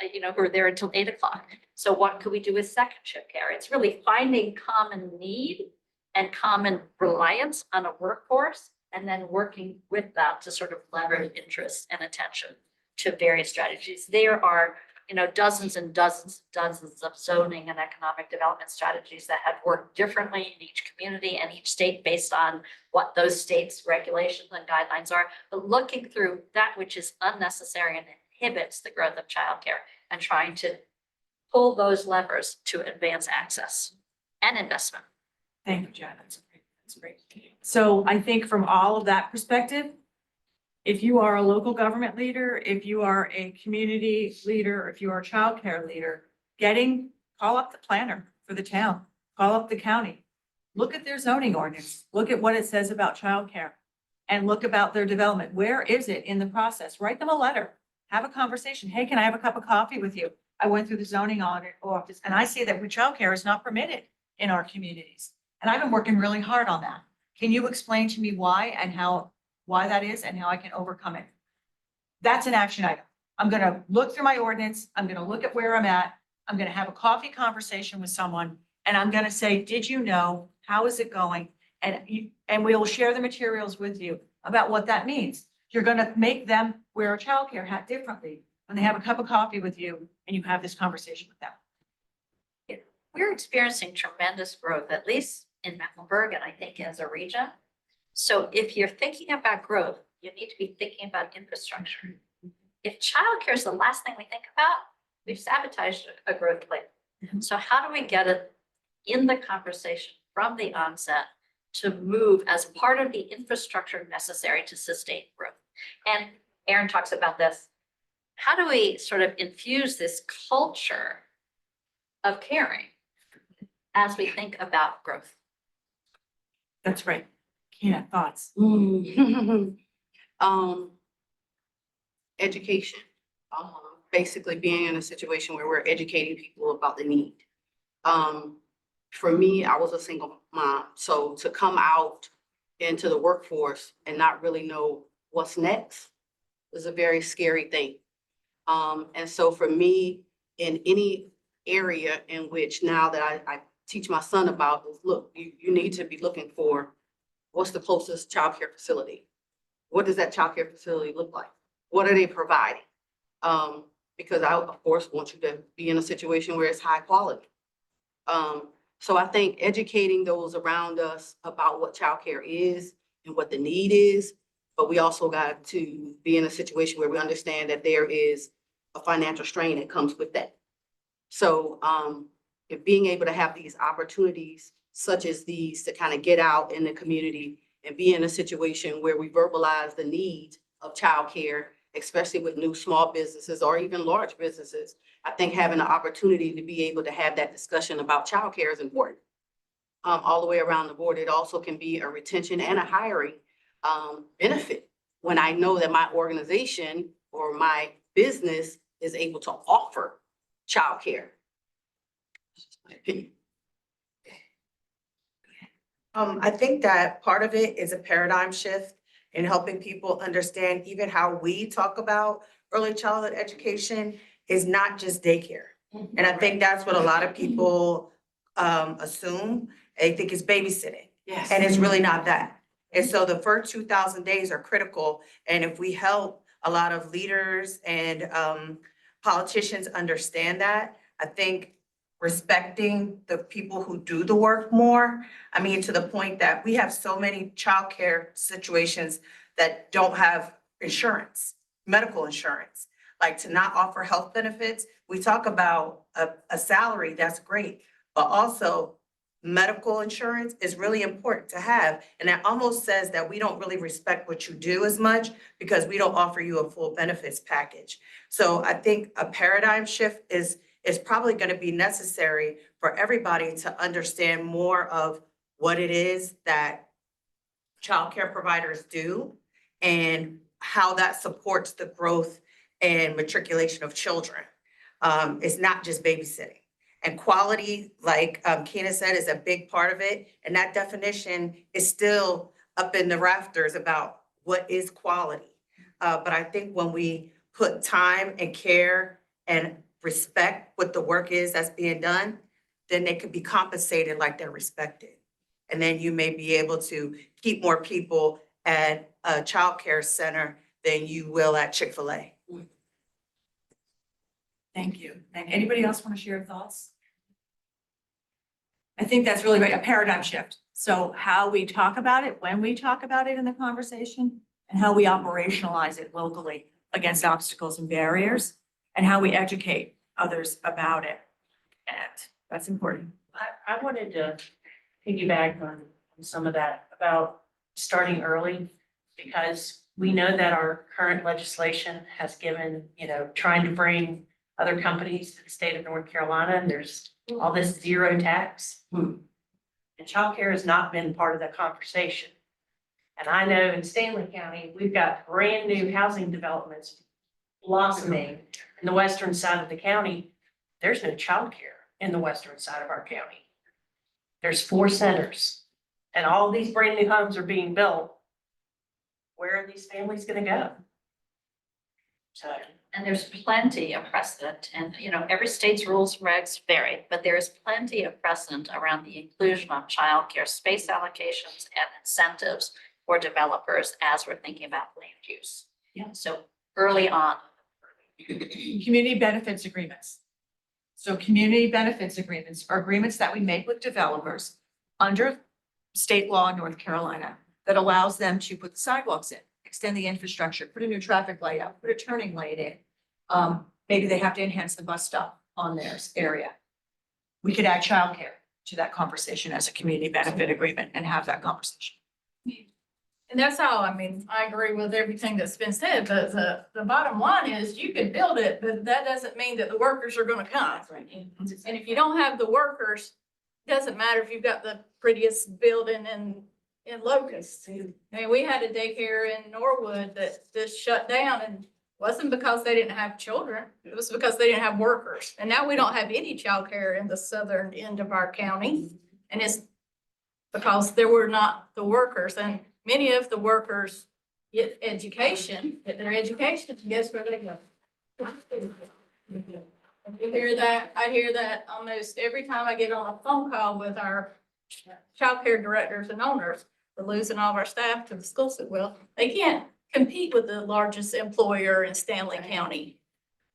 who were there until 8 o'clock. So what could we do with second shift care? It's really finding common need and common reliance on a workforce, and then working with that to sort of leverage interest and attention to various strategies. There are, dozens and dozens of zoning and economic development strategies that have worked differently in each community and each state based on what those states' regulations and guidelines are. But looking through that which is unnecessary and inhibits the growth of childcare and trying to pull those levers to advance access and investment. Thank you, Jen. That's great. That's great. So I think from all of that perspective, if you are a local government leader, if you are a community leader, if you are a childcare leader, call up the planner for the town, call up the county, look at their zoning ordinance, look at what it says about childcare, and look about their development. Where is it in the process? Write them a letter, have a conversation. Hey, can I have a cup of coffee with you? I went through the zoning audit office and I see that childcare is not permitted in our communities. And I've been working really hard on that. Can you explain to me why and why that is and how I can overcome it? That's an action item. I'm gonna look through my ordinance. I'm gonna look at where I'm at. I'm gonna have a coffee conversation with someone and I'm gonna say, did you know? How is it going? And we will share the materials with you about what that means. You're gonna make them wear a childcare hat differently when they have a cup of coffee with you and you have this conversation with them. We're experiencing tremendous growth, at least in Mecklenburg and I think as a region. So if you're thinking about growth, you need to be thinking about infrastructure. If childcare is the last thing we think about, we've sabotaged a growth plan. So how do we get it in the conversation from the onset to move as part of the infrastructure necessary to sustain growth? And Aaron talks about this. How do we sort of infuse this culture of caring as we think about growth? That's right. Kina, thoughts? Education, basically being in a situation where we're educating people about the need. For me, I was a single mom, so to come out into the workforce and not really know what's next is a very scary thing. And so for me, in any area in which now that I teach my son about is, look, you need to be looking for what's the closest childcare facility? What does that childcare facility look like? What are they providing? Because I, of course, want you to be in a situation where it's high quality. So I think educating those around us about what childcare is and what the need is, but we also got to be in a situation where we understand that there is a financial strain that comes with that. So if being able to have these opportunities such as these to kind of get out in the community and be in a situation where we verbalize the needs of childcare, especially with new small businesses or even large businesses, I think having the opportunity to be able to have that discussion about childcare is important. All the way around the board, it also can be a retention and a hiring benefit when I know that my organization or my business is able to offer childcare. That's just my opinion. I think that part of it is a paradigm shift in helping people understand even how we talk about early childhood education is not just daycare. And I think that's what a lot of people assume. They think it's babysitting, Yes. and it's really not that. And so the first 2,000 days are critical. And if we help a lot of leaders and politicians understand that, I think respecting the people who do the work more. I mean, to the point that we have so many childcare situations that don't have insurance, medical insurance, like to not offer health benefits. We talk about a salary, that's great, but also medical insurance is really important to have. And that almost says that we don't really respect what you do as much because we don't offer you a full benefits package. So I think a paradigm shift is probably going to be necessary for everybody to understand more of what it is that childcare providers do and how that supports the growth and matriculation of children. It's not just babysitting. And quality, like Kina said, is a big part of it. And that definition is still up in the rafters about what is quality. But I think when we put time and care and respect what the work is that's being done, then they could be compensated like they're respected. And then you may be able to keep more people at a childcare center than you will at Chick-fil-A. Thank you. And anybody else want to share thoughts? I think that's really right, a paradigm shift. So how we talk about it, when we talk about it in the conversation, and how we operationalize it locally against obstacles and barriers, and how we educate others about it. And that's important. I wanted to piggyback on some of that about starting early, because we know that our current legislation has given, trying to bring other companies to the state of North Carolina, and there's all this zero tax. And childcare has not been part of that conversation. And I know in Stanley County, we've got brand new housing developments blossoming in the western side of the county. There's no childcare in the western side of our county. There's 4 centers and all these brand new homes are being built. Where are these families gonna go? So, And there's plenty of precedent, and, you know, every state's rules and regs vary, but there is plenty of precedent around the inclusion of childcare space allocations and incentives for developers as we're thinking about land use. Yeah. So early on. Community benefits agreements. So community benefits agreements are agreements that we make with developers under state law in North Carolina that allows them to put the sidewalks in, extend the infrastructure, put a new traffic light out, put a turning lane in. Maybe they have to enhance the bus stop on their area. We could add childcare to that conversation as a community benefit agreement and have that conversation. And that's all, I mean, I agree with everything that's been said, but the bottom line is you can build it, but that doesn't mean that the workers are gonna come. And if you don't have the workers, doesn't matter if you've got the prettiest building in Locust. I mean, we had a daycare in Norwood that just shut down and wasn't because they didn't have children, it was because they didn't have workers. And now we don't have any childcare in the southern end of our county. And it's because there were not the workers, and many of the workers get education, get their education, guess where they go? You hear that, I hear that almost every time I get on a phone call with our childcare directors and owners. We're losing all of our staff to the school system. Well, they can't compete with the largest employer in Stanley County.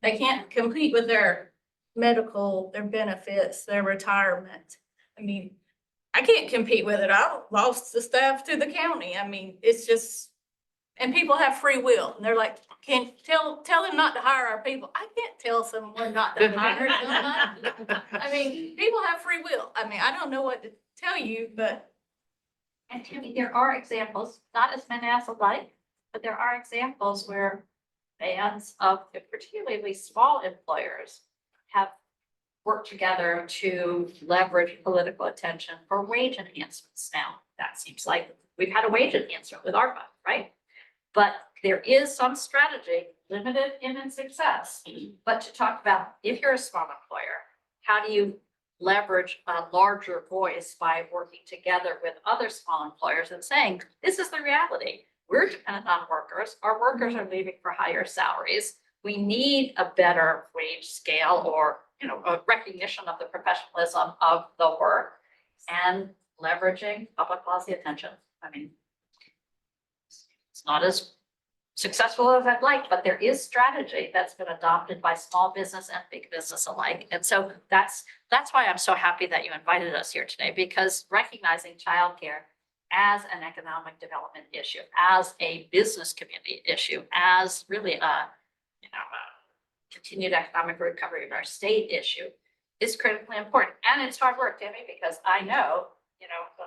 They can't compete with their medical, their benefits, their retirement. I mean, I can't compete with it. I lost the staff to the county. I mean, it's just, and people have free will. And they're like, can tell them not to hire our people. I can't tell someone not to hire someone. I mean, people have free will. I mean, I don't know what to tell you, but And Tammy, there are examples, not as many as I'd like, but there are examples where bands of particularly small employers have worked together to leverage political attention for wage enhancements. Now, that seems like we've had a wage enhancement with ARPA, right? But there is some strategy, limited in its success, but to talk about if you're a small employer, how do you leverage a larger voice by working together with other small employers and saying, this is the reality. We're dependent on workers. Our workers are leaving for higher salaries. We need a better wage scale or, you know, a recognition of the professionalism of the work and leveraging public policy attention. I mean, it's not as successful as I'd like, but there is strategy that's been adopted by small business and big business alike. And so that's why I'm so happy that you invited us here today, because recognizing childcare as an economic development issue, as a business community issue, as really a, you know, a continued economic recovery of our state issue is critically important. And it's hard work, Tammy, because I know, you know,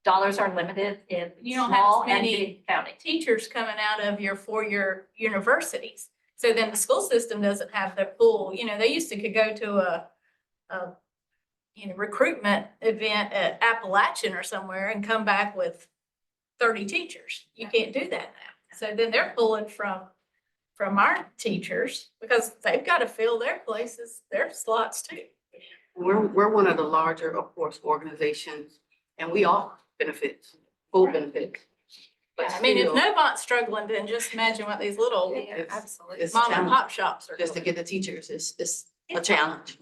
dollars are limited in You don't have as small and many big counties. teachers coming out of your four-year universities. So then the school system doesn't have the pool, you know, they used to could go to a you know, recruitment event at Appalachian or somewhere and come back with 30 teachers. You can't do that now. So then they're pulling from our teachers because they've got to fill their places, their slots too. We're one of the larger, of course, organizations, and we offer benefits, full benefits. But I mean, if still, Novant's struggling, then just imagine what these little it's mom and challenging. pop shops are Just to doing. get the teachers, it's a challenge.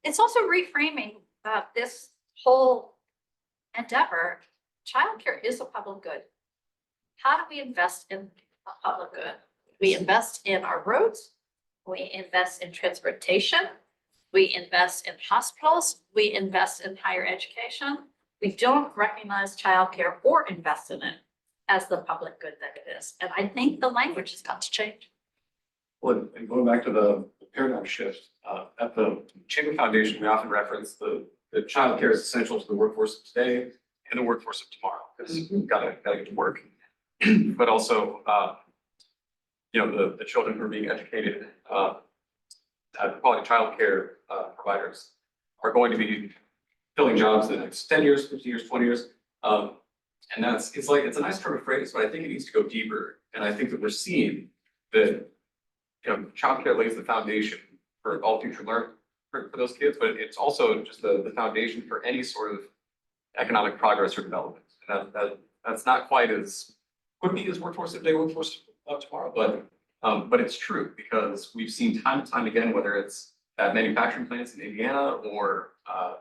It's also reframing this whole endeavor. Childcare is a public good. How do we invest in a public good? We invest in our roads, we invest in transportation, we invest in hospitals, we invest in higher education. We don't recognize childcare or invest in it as the public good that it is. And I think the language has got to change. Well, and going back to the paradigm shift, at the Chamber Foundation, we often reference the childcare is essential to the workforce of today and the workforce of tomorrow, because we've gotta get to work. But also, you know, the children who are being educated, quality childcare providers are going to be filling jobs in the next 10 years, 15 years, 20 years. And it's a nice term of phrase, but I think it needs to go deeper. And I think that we're seeing that, you know, childcare lays the foundation for all future for those kids, but it's also just the foundation for any sort of economic progress or development. And that's not quite as, could be as workforce of day workforce of tomorrow, but it's true because we've seen time and time again, whether it's at manufacturing plants in Indiana or,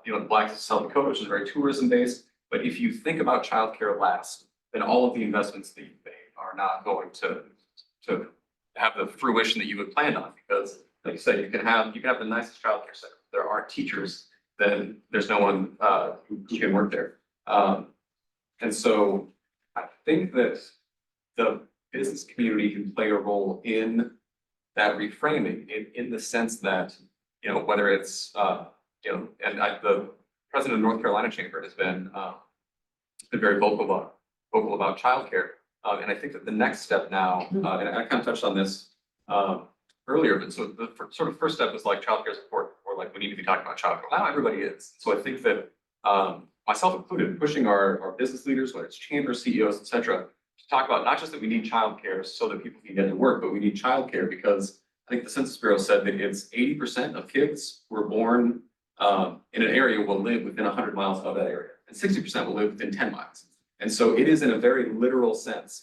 the Black South Dakota, which is very tourism based. But if you think about childcare last, then all of the investments that you made are not going to have the fruition that you had planned on, because like you said, you can have the nicest childcare center. There aren't teachers, then there's no one who can work there. And so I think that the business community can play a role in that reframing in the sense that, whether it's, the president of North Carolina Chamber has been very vocal about childcare. And I think that the next step now, and I kind of touched on this earlier, but so the sort of first step was like childcare support, or like we need to be talking about childcare. Now everybody is. So I think that myself included, pushing our business leaders, whether it's chambers, CEOs, et cetera, to talk about not just that we need childcare so that people can get to work, but we need childcare because I think the Census Bureau said that it's 80% of kids who are born in an area will live within 100 miles of that area, and 60% will live within 10 miles. And so it is in a very literal sense.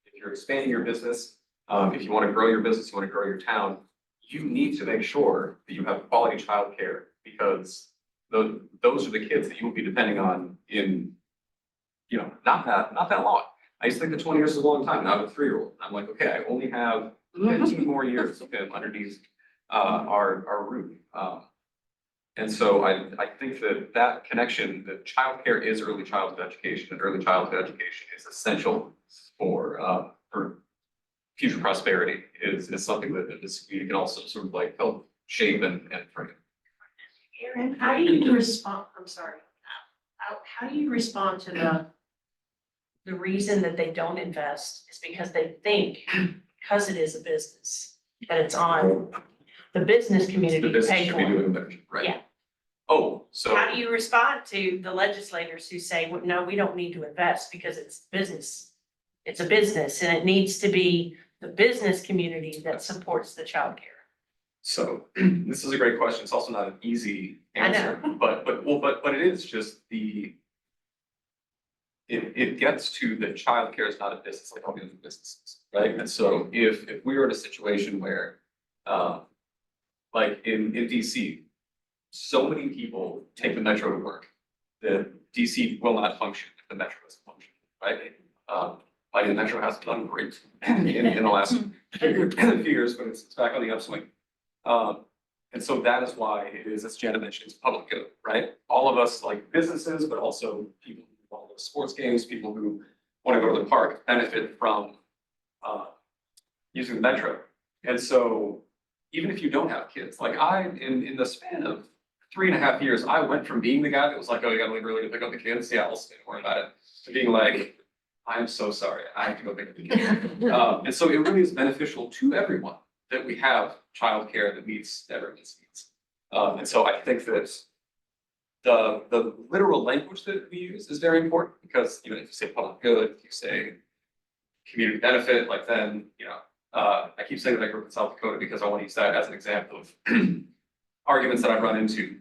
If you're expanding your business, if you want to grow your business, you want to grow your town, you need to make sure that you have quality childcare because those are the kids that you will be depending on in, not that long. I used to think that 20 years is a long time. Now I have a 3-year-old. I'm like, okay, I only have 15 more years of him underneath our roof. And so I think that connection, that childcare is early childhood education, and early childhood education is essential for future prosperity, is something that this community can also sort of like help shape and frame. Erin, how do you respond, I'm sorry, how do you respond to the reason that they don't invest is because they think, because it is a business, that it's on the business community The to business pay should for be it. doing that, right? Yeah. Oh, so. How do you respond to the legislators who say, well, no, we don't need to invest because it's business? It's a business and it needs to be the business community that supports the childcare. So this is a great question. It's also not an easy answer, but it is just it gets to that childcare is not a business like all the other businesses, right? And so if we were in a situation where, like in DC, so many people take the metro to work that DC will not function if the metro doesn't function, right? Like the metro has done great in the last few years, but it's back on the upswing. And so that is why it is, as Janet mentioned, it's public good, right? All of us, like businesses, but also people who want to go to sports games, people who want to go to the park, benefit from using the metro. And so even if you don't have kids, like in the span of 3.5 years, I went from being the guy that was like, oh, you gotta leave early to pick up the kids. Yeah, I'll stay, don't worry about it. To being like, I'm so sorry, I have to go pick up the kids. And so it really is beneficial to everyone that we have childcare that meets everyone's needs. And so I think that the literal language that we use is very important because if you say public good, if you say community benefit, like then, I keep saying that I grew up in South Dakota because I want to use that as an example of arguments that I've run into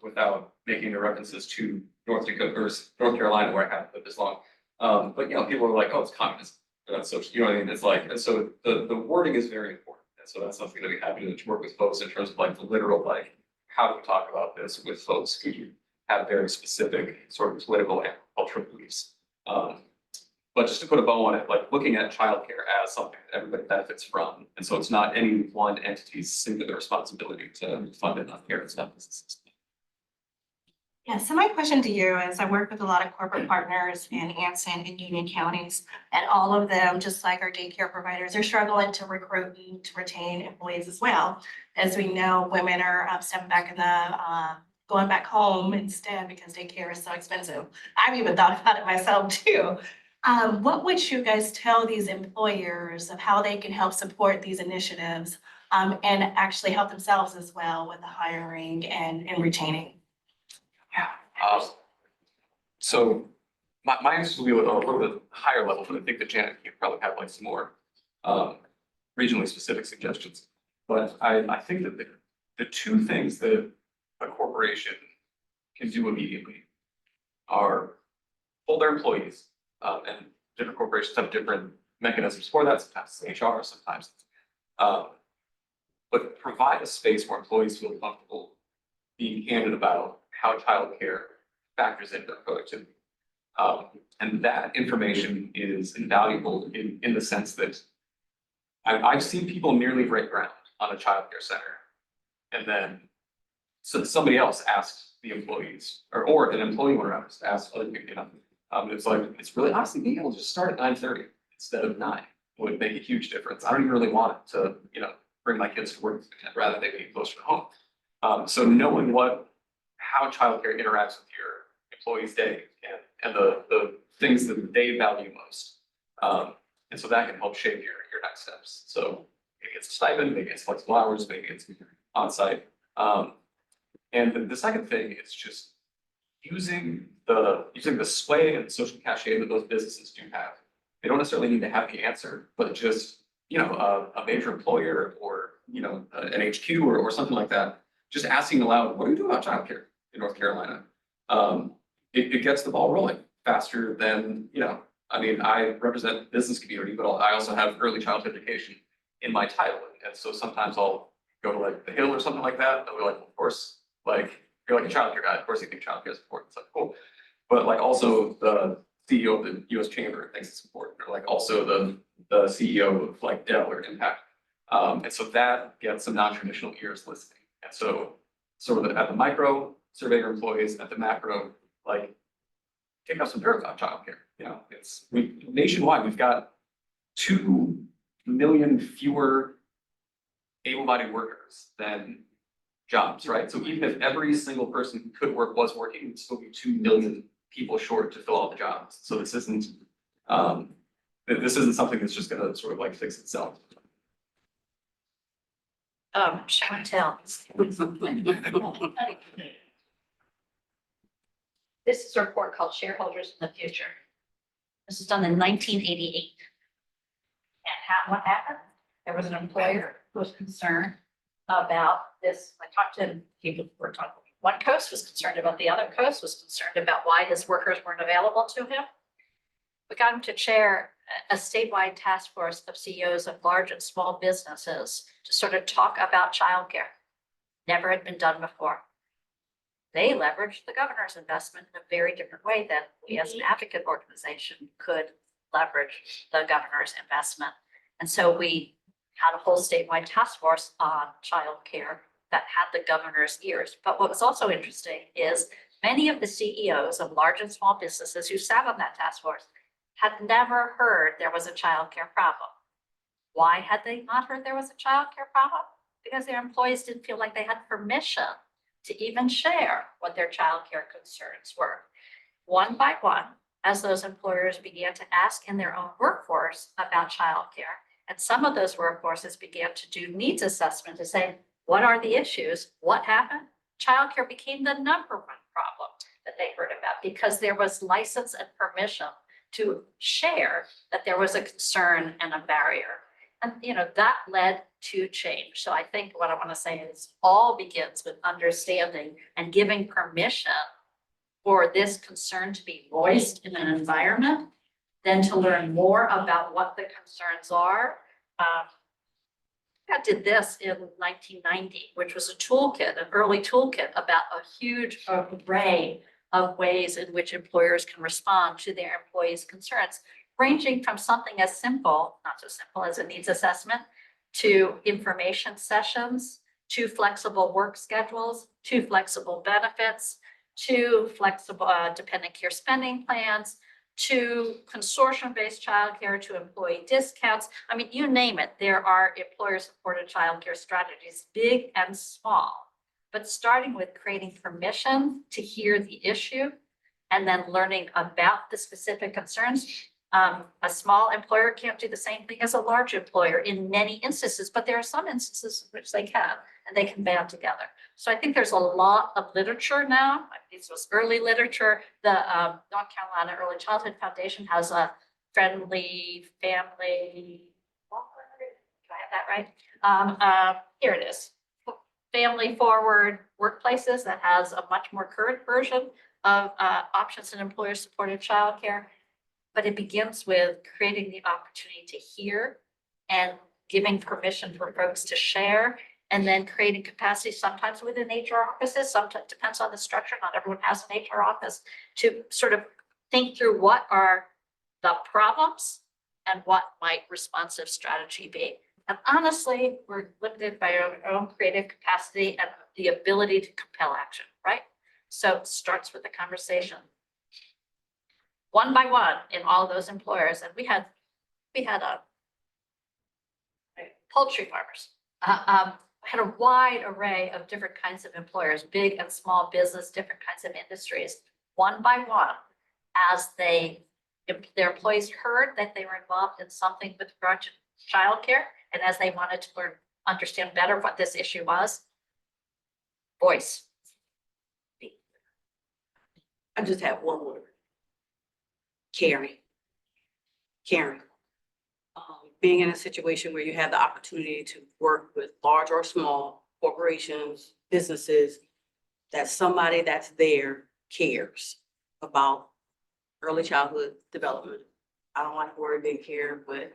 without making the references to North Dakota or North Carolina where I haven't lived as long. But people are like, oh, it's communism. That's social, you know what I mean? It's like, and so the wording is very important. And so that's something that we have to work with folks in terms of like the literal, like, how do we talk about this with folks who have very specific sort of political and cultural beliefs. But just to put a bow on it, like looking at childcare as something that everybody benefits from. And so it's not any one entity's singular responsibility to fund it on parents, not businesses. Yeah, so my question to you is, I work with a lot of corporate partners in Anson and Union counties, and all of them, just like our daycare providers, are struggling to recruit and to retain employees as well. As we know, women are stepping back in the, going back home instead because daycare is so expensive. I've even thought about it myself too. What would you guys tell these employers of how they can help support these initiatives and actually help themselves as well with the hiring and retaining? So my answer will be a little bit higher level, but I think that Janet can probably have like some more regionally specific suggestions. But I think that the two things that a corporation can do immediately are hold their employees, and different corporations have different mechanisms for that, sometimes it's HR, sometimes it's, but provide a space where employees feel comfortable being candid about how childcare factors into their productivity. And that information is invaluable in the sense that I've seen people nearly break ground on a childcare center. And then somebody else asks the employees, or an employee or else asks other people, you know, it's like, it's really honestly being able to just start at 9:30 instead of 9 would make a huge difference. I don't even really want to, you know, bring my kids to work, I'd rather they be closer to home. So knowing how childcare interacts with your employee's day and the things that they value most. And so that can help shape your next steps. So maybe it's a stipend, maybe it's flexible hours, maybe it's on-site. And the second thing is just using the sway and social cachet that those businesses do have. They don't necessarily need to have the answer, but just, you know, a major employer or, you know, an HQ or something like that, just asking aloud, what do we do about childcare in North Carolina? It gets the ball rolling faster than, you know, I mean, I represent the business community, but I also have early childhood education in my title. And so sometimes I'll go to like the Hill or something like that. And we're like, of course, like, you're like a childcare guy. Of course you think childcare is important. It's like, cool. But like also the CEO of the US Chamber thinks it's important. Or like also the CEO of like Dell or Impact. And so that gets some non-traditional ears listening. And so sort of at the micro, survey your employees, at the macro, like take up some dirt about childcare. You know, nationwide, we've got 2 million fewer able-bodied workers than jobs, right? So even if every single person who could work was working, it'd still be 2 million people short to fill all the jobs. So this isn't something that's just gonna sort of like fix itself. Show and tell. This is a report called Shareholders in the Future. This was done in 1988. And what happened? There was an employer who was concerned about this. I talked to people who were talking. One coast was concerned about the other coast was concerned about why his workers weren't available to him. We got him to chair a statewide task force of CEOs of large and small businesses to sort of talk about childcare. Never had been done before. They leveraged the governor's investment in a very different way than we as an advocate organization could leverage the governor's investment. And so we had a whole statewide task force on childcare that had the governor's ears. But what was also interesting is many of the CEOs of large and small businesses who sat on that task force had never heard there was a childcare problem. Why had they not heard there was a childcare problem? Because their employees didn't feel like they had permission to even share what their childcare concerns were. One by one, as those employers began to ask in their own workforce about childcare, and some of those workforces began to do needs assessment to say, what are the issues? What happened? Childcare became the number one problem that they heard about because there was license and permission to share that there was a concern and a barrier. And that led to change. So I think what I want to say is all begins with understanding and giving permission for this concern to be voiced in an environment, then to learn more about what the concerns are. I did this in 1990, which was a toolkit, an early toolkit about a huge array of ways in which employers can respond to their employees' concerns, ranging from something as simple, not so simple as a needs assessment, to information sessions, to flexible work schedules, to flexible benefits, to flexible dependent care spending plans, to consortium-based childcare, to employee discounts. I mean, you name it, there are employer-supported childcare strategies, big and small. But starting with creating permission to hear the issue and then learning about the specific concerns. A small employer can't do the same thing as a large employer in many instances, but there are some instances in which they can, and they can band together. So I think there's a lot of literature now. This was early literature. The North Carolina Early Childhood Foundation has a friendly family. Do I have that right? Here it is. family-forward workplaces that has a much more current version of options in employer-supported childcare. But it begins with creating the opportunity to hear and giving permission for folks to share, and then creating capacity, sometimes within HR offices, sometimes depends on the structure. Not everyone has an HR office, to sort of think through what are the problems and what might responsive strategy be. And honestly, we're limited by our own creative capacity and the ability to compel action, right? So it starts with the conversation. One by one in all those employers, and we had a poultry farmers, had a wide array of different kinds of employers, big and small business, different kinds of industries. One by one, as their employees heard that they were involved in something with regard to childcare, and as they wanted to understand better what this issue was, voice. I just have one word. Caring. Caring. Being in a situation where you have the opportunity to work with large or small corporations, businesses, that somebody that's there cares about early childhood development. I don't like the word big care, but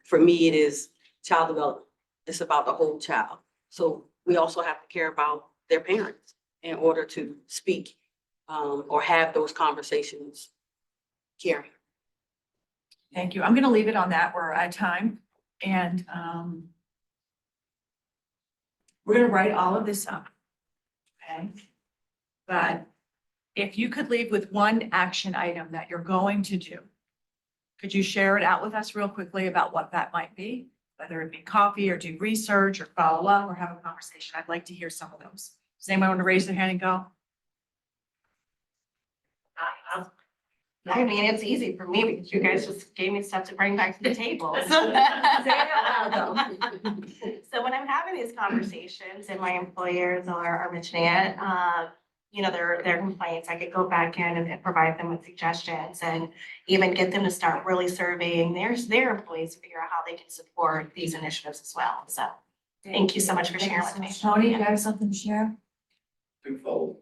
for me, it is child development. It's about the whole child. So we also have to care about their parents in order to speak or have those conversations. Caring. Thank you. I'm gonna leave it on that. We're at time. And we're gonna write all of this up. Okay? But if you could leave with one action item that you're going to do, could you share it out with us real quickly about what that might be? Whether it be coffee or do research or follow up or have a conversation. I'd like to hear some of those. Does anyone want to raise their hand and go? I mean, it's easy for me because you guys just gave me stuff to bring back to the table. Say it out loud, So when I'm having these conversations and my employers are mentioning it, you know, their complaints, I could go back in and provide them with suggestions and even get them to start really surveying their employees to figure out how they can support these initiatives as well. So thank you so much for sharing with me. Tony, you have something to share? Twofold.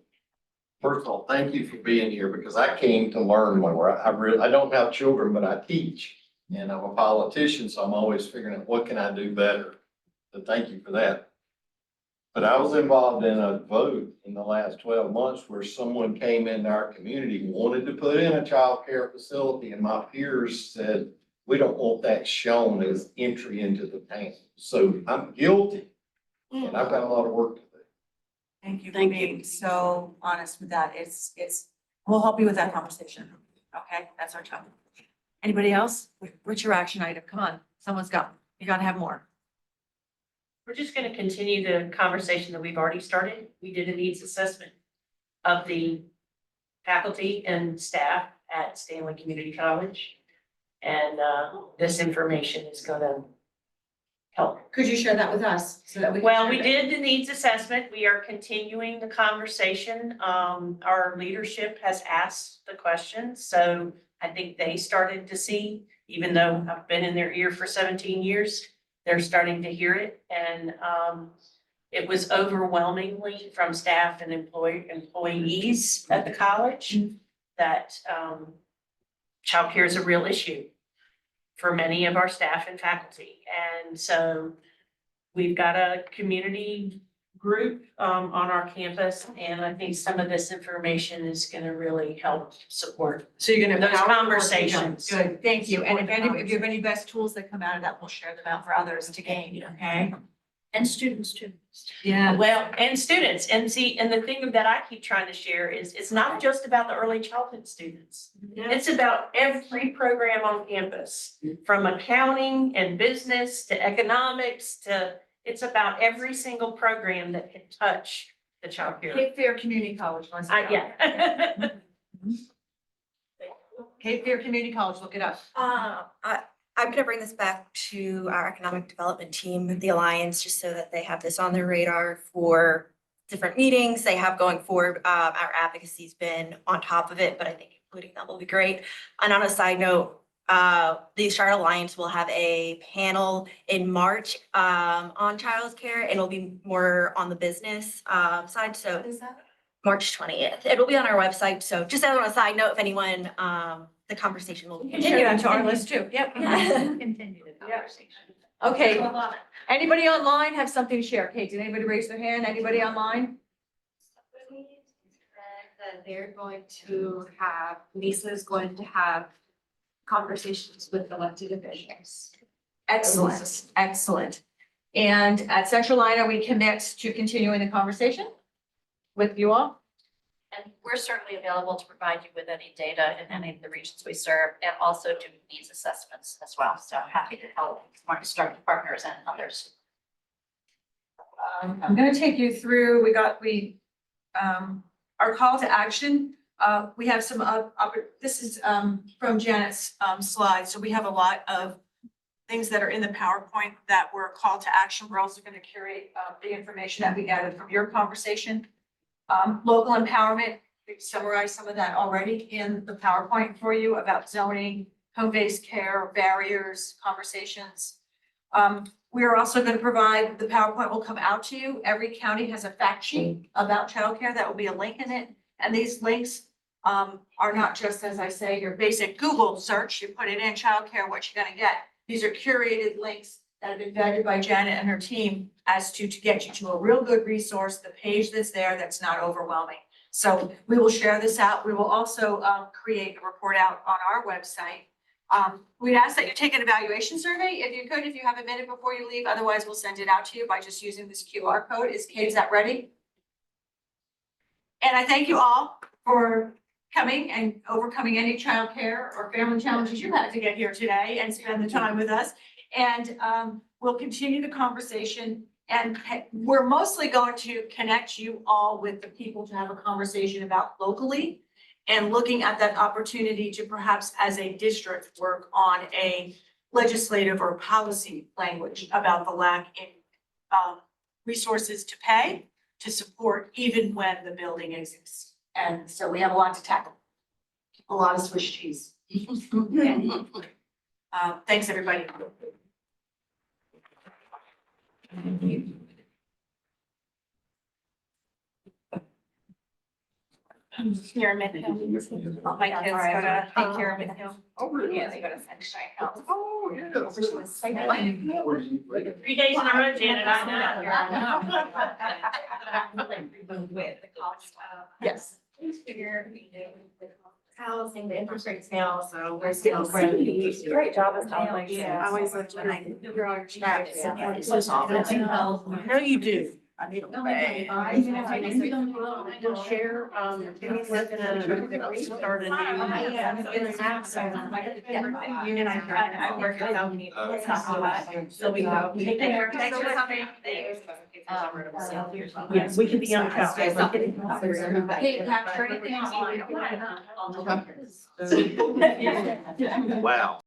First of all, thank you for being here because I came to learn more. I don't have children, but I teach. And I'm a politician, so I'm always figuring out what can I do better. So thank you for that. But I was involved in a vote in the last 12 months where someone came into our community, wanted to put in a child care facility, and my peers said, we don't want that shown as entry into the town. So I'm guilty, and I've got a lot of work to do. Thank you for Thank you. being so honest with that. We'll help you with that conversation. Okay, that's our job. Anybody else? What's your action item? Come on, you gotta have more. We're just gonna continue the conversation that we've already started. We did a needs assessment of the faculty and staff at Stanley Community College. And this information is gonna help. Could you share that with us so that we? can Well, share we that? did the needs assessment. We are continuing the conversation. Our leadership has asked the questions, so I think they started to see, even though I've been in their ear for 17 years, they're starting to hear it. And it was overwhelmingly from staff and employees at the college that childcare is a real issue for many of our staff and faculty. And so we've got a community group on our campus, and I think some of this information is gonna really help support So you're gonna. those empower more conversations. people. Good, thank you. And Support if you have any best tools that come out of that, we'll share them out for others to gain, okay? And students too. Yeah. Well, and students, and see, and the thing that I keep trying to share is it's not just about the early childhood students. It's about every program on campus, from accounting and business to economics to, it's about every single program that can touch the child care. Cape Fear Community College. Yeah. Cape Fear Community College, look it up. I'm gonna bring this back to our economic development team, the Alliance, just so that they have this on their radar for different meetings they have going forward. Our advocacy's been on top of it, but I think including that will be great. And on a side note, the Charlotte Alliance will have a panel in March on childcare, and it'll be more on the business side, so Is that? March 20th. It'll be on our website, so just as a side note, if anyone, the conversation will. Continue that to our list too. Yep. Continue the conversation. Okay. Anybody online have something to share? Kate, did anybody raise their hand? Anybody online? That they're going to have, Lisa's going to have conversations with elected officials. Excellent, excellent. And at Centralina, we commit to continuing the conversation with you all. And we're certainly available to provide you with any data in any of the regions we serve and also do needs assessments as well. So happy to help smart startup partners and others. I'm gonna take you through, our call to action. We have some, this is, from Janet's, slide. So we have a lot of things that are in the PowerPoint that were a call to action. We're also gonna curate, the information that we gathered from your conversation. Local empowerment, we've summarized some of that already in the PowerPoint for you about zoning, home-based care, barriers, conversations. We are also going to provide, the PowerPoint will come out to you. Every county has a fact sheet about childcare. That will be a link in it. And these links are not just, as I say, your basic Google search. You put it in childcare, what you're going to get. These are curated links that have been vetted by Janet and her team as to get you to a real good resource, the page that's there that's not overwhelming. So we will share this out. We will also create a report out on our website. We'd ask that you take an evaluation survey if you could, if you have a minute before you leave. Otherwise, we'll send it out to you by just using this QR code. Is Kate, is that ready? And I thank you all for coming and overcoming any childcare or family challenges you had to get here today and spend the time with us. And we'll continue the conversation. And we're mostly going to connect you all with the people to have a conversation about locally and looking at that opportunity to perhaps as a district work on a legislative or policy language about the lack in resources to pay to support even when the building exists. And so we have a lot to tackle. A lot of Swiss cheese. Thanks, everybody. Here in Midhill. My kids go to daycare in Midhill. Oh, really? Yeah, they go to Sunshine House. Oh, yeah. 3 days in a row, Janet, I With the cost of. Yes. Figure we do the housing, the interest rates now, so we're still. Great job as always. Yeah, I always look when you're on your staff. No, you do. I need Just share, we're gonna restart a new. And I work with so many. So we go. Take care. Thanks for coming. Yes, we can be on couch. Hey, Pat, for anything else? Wow.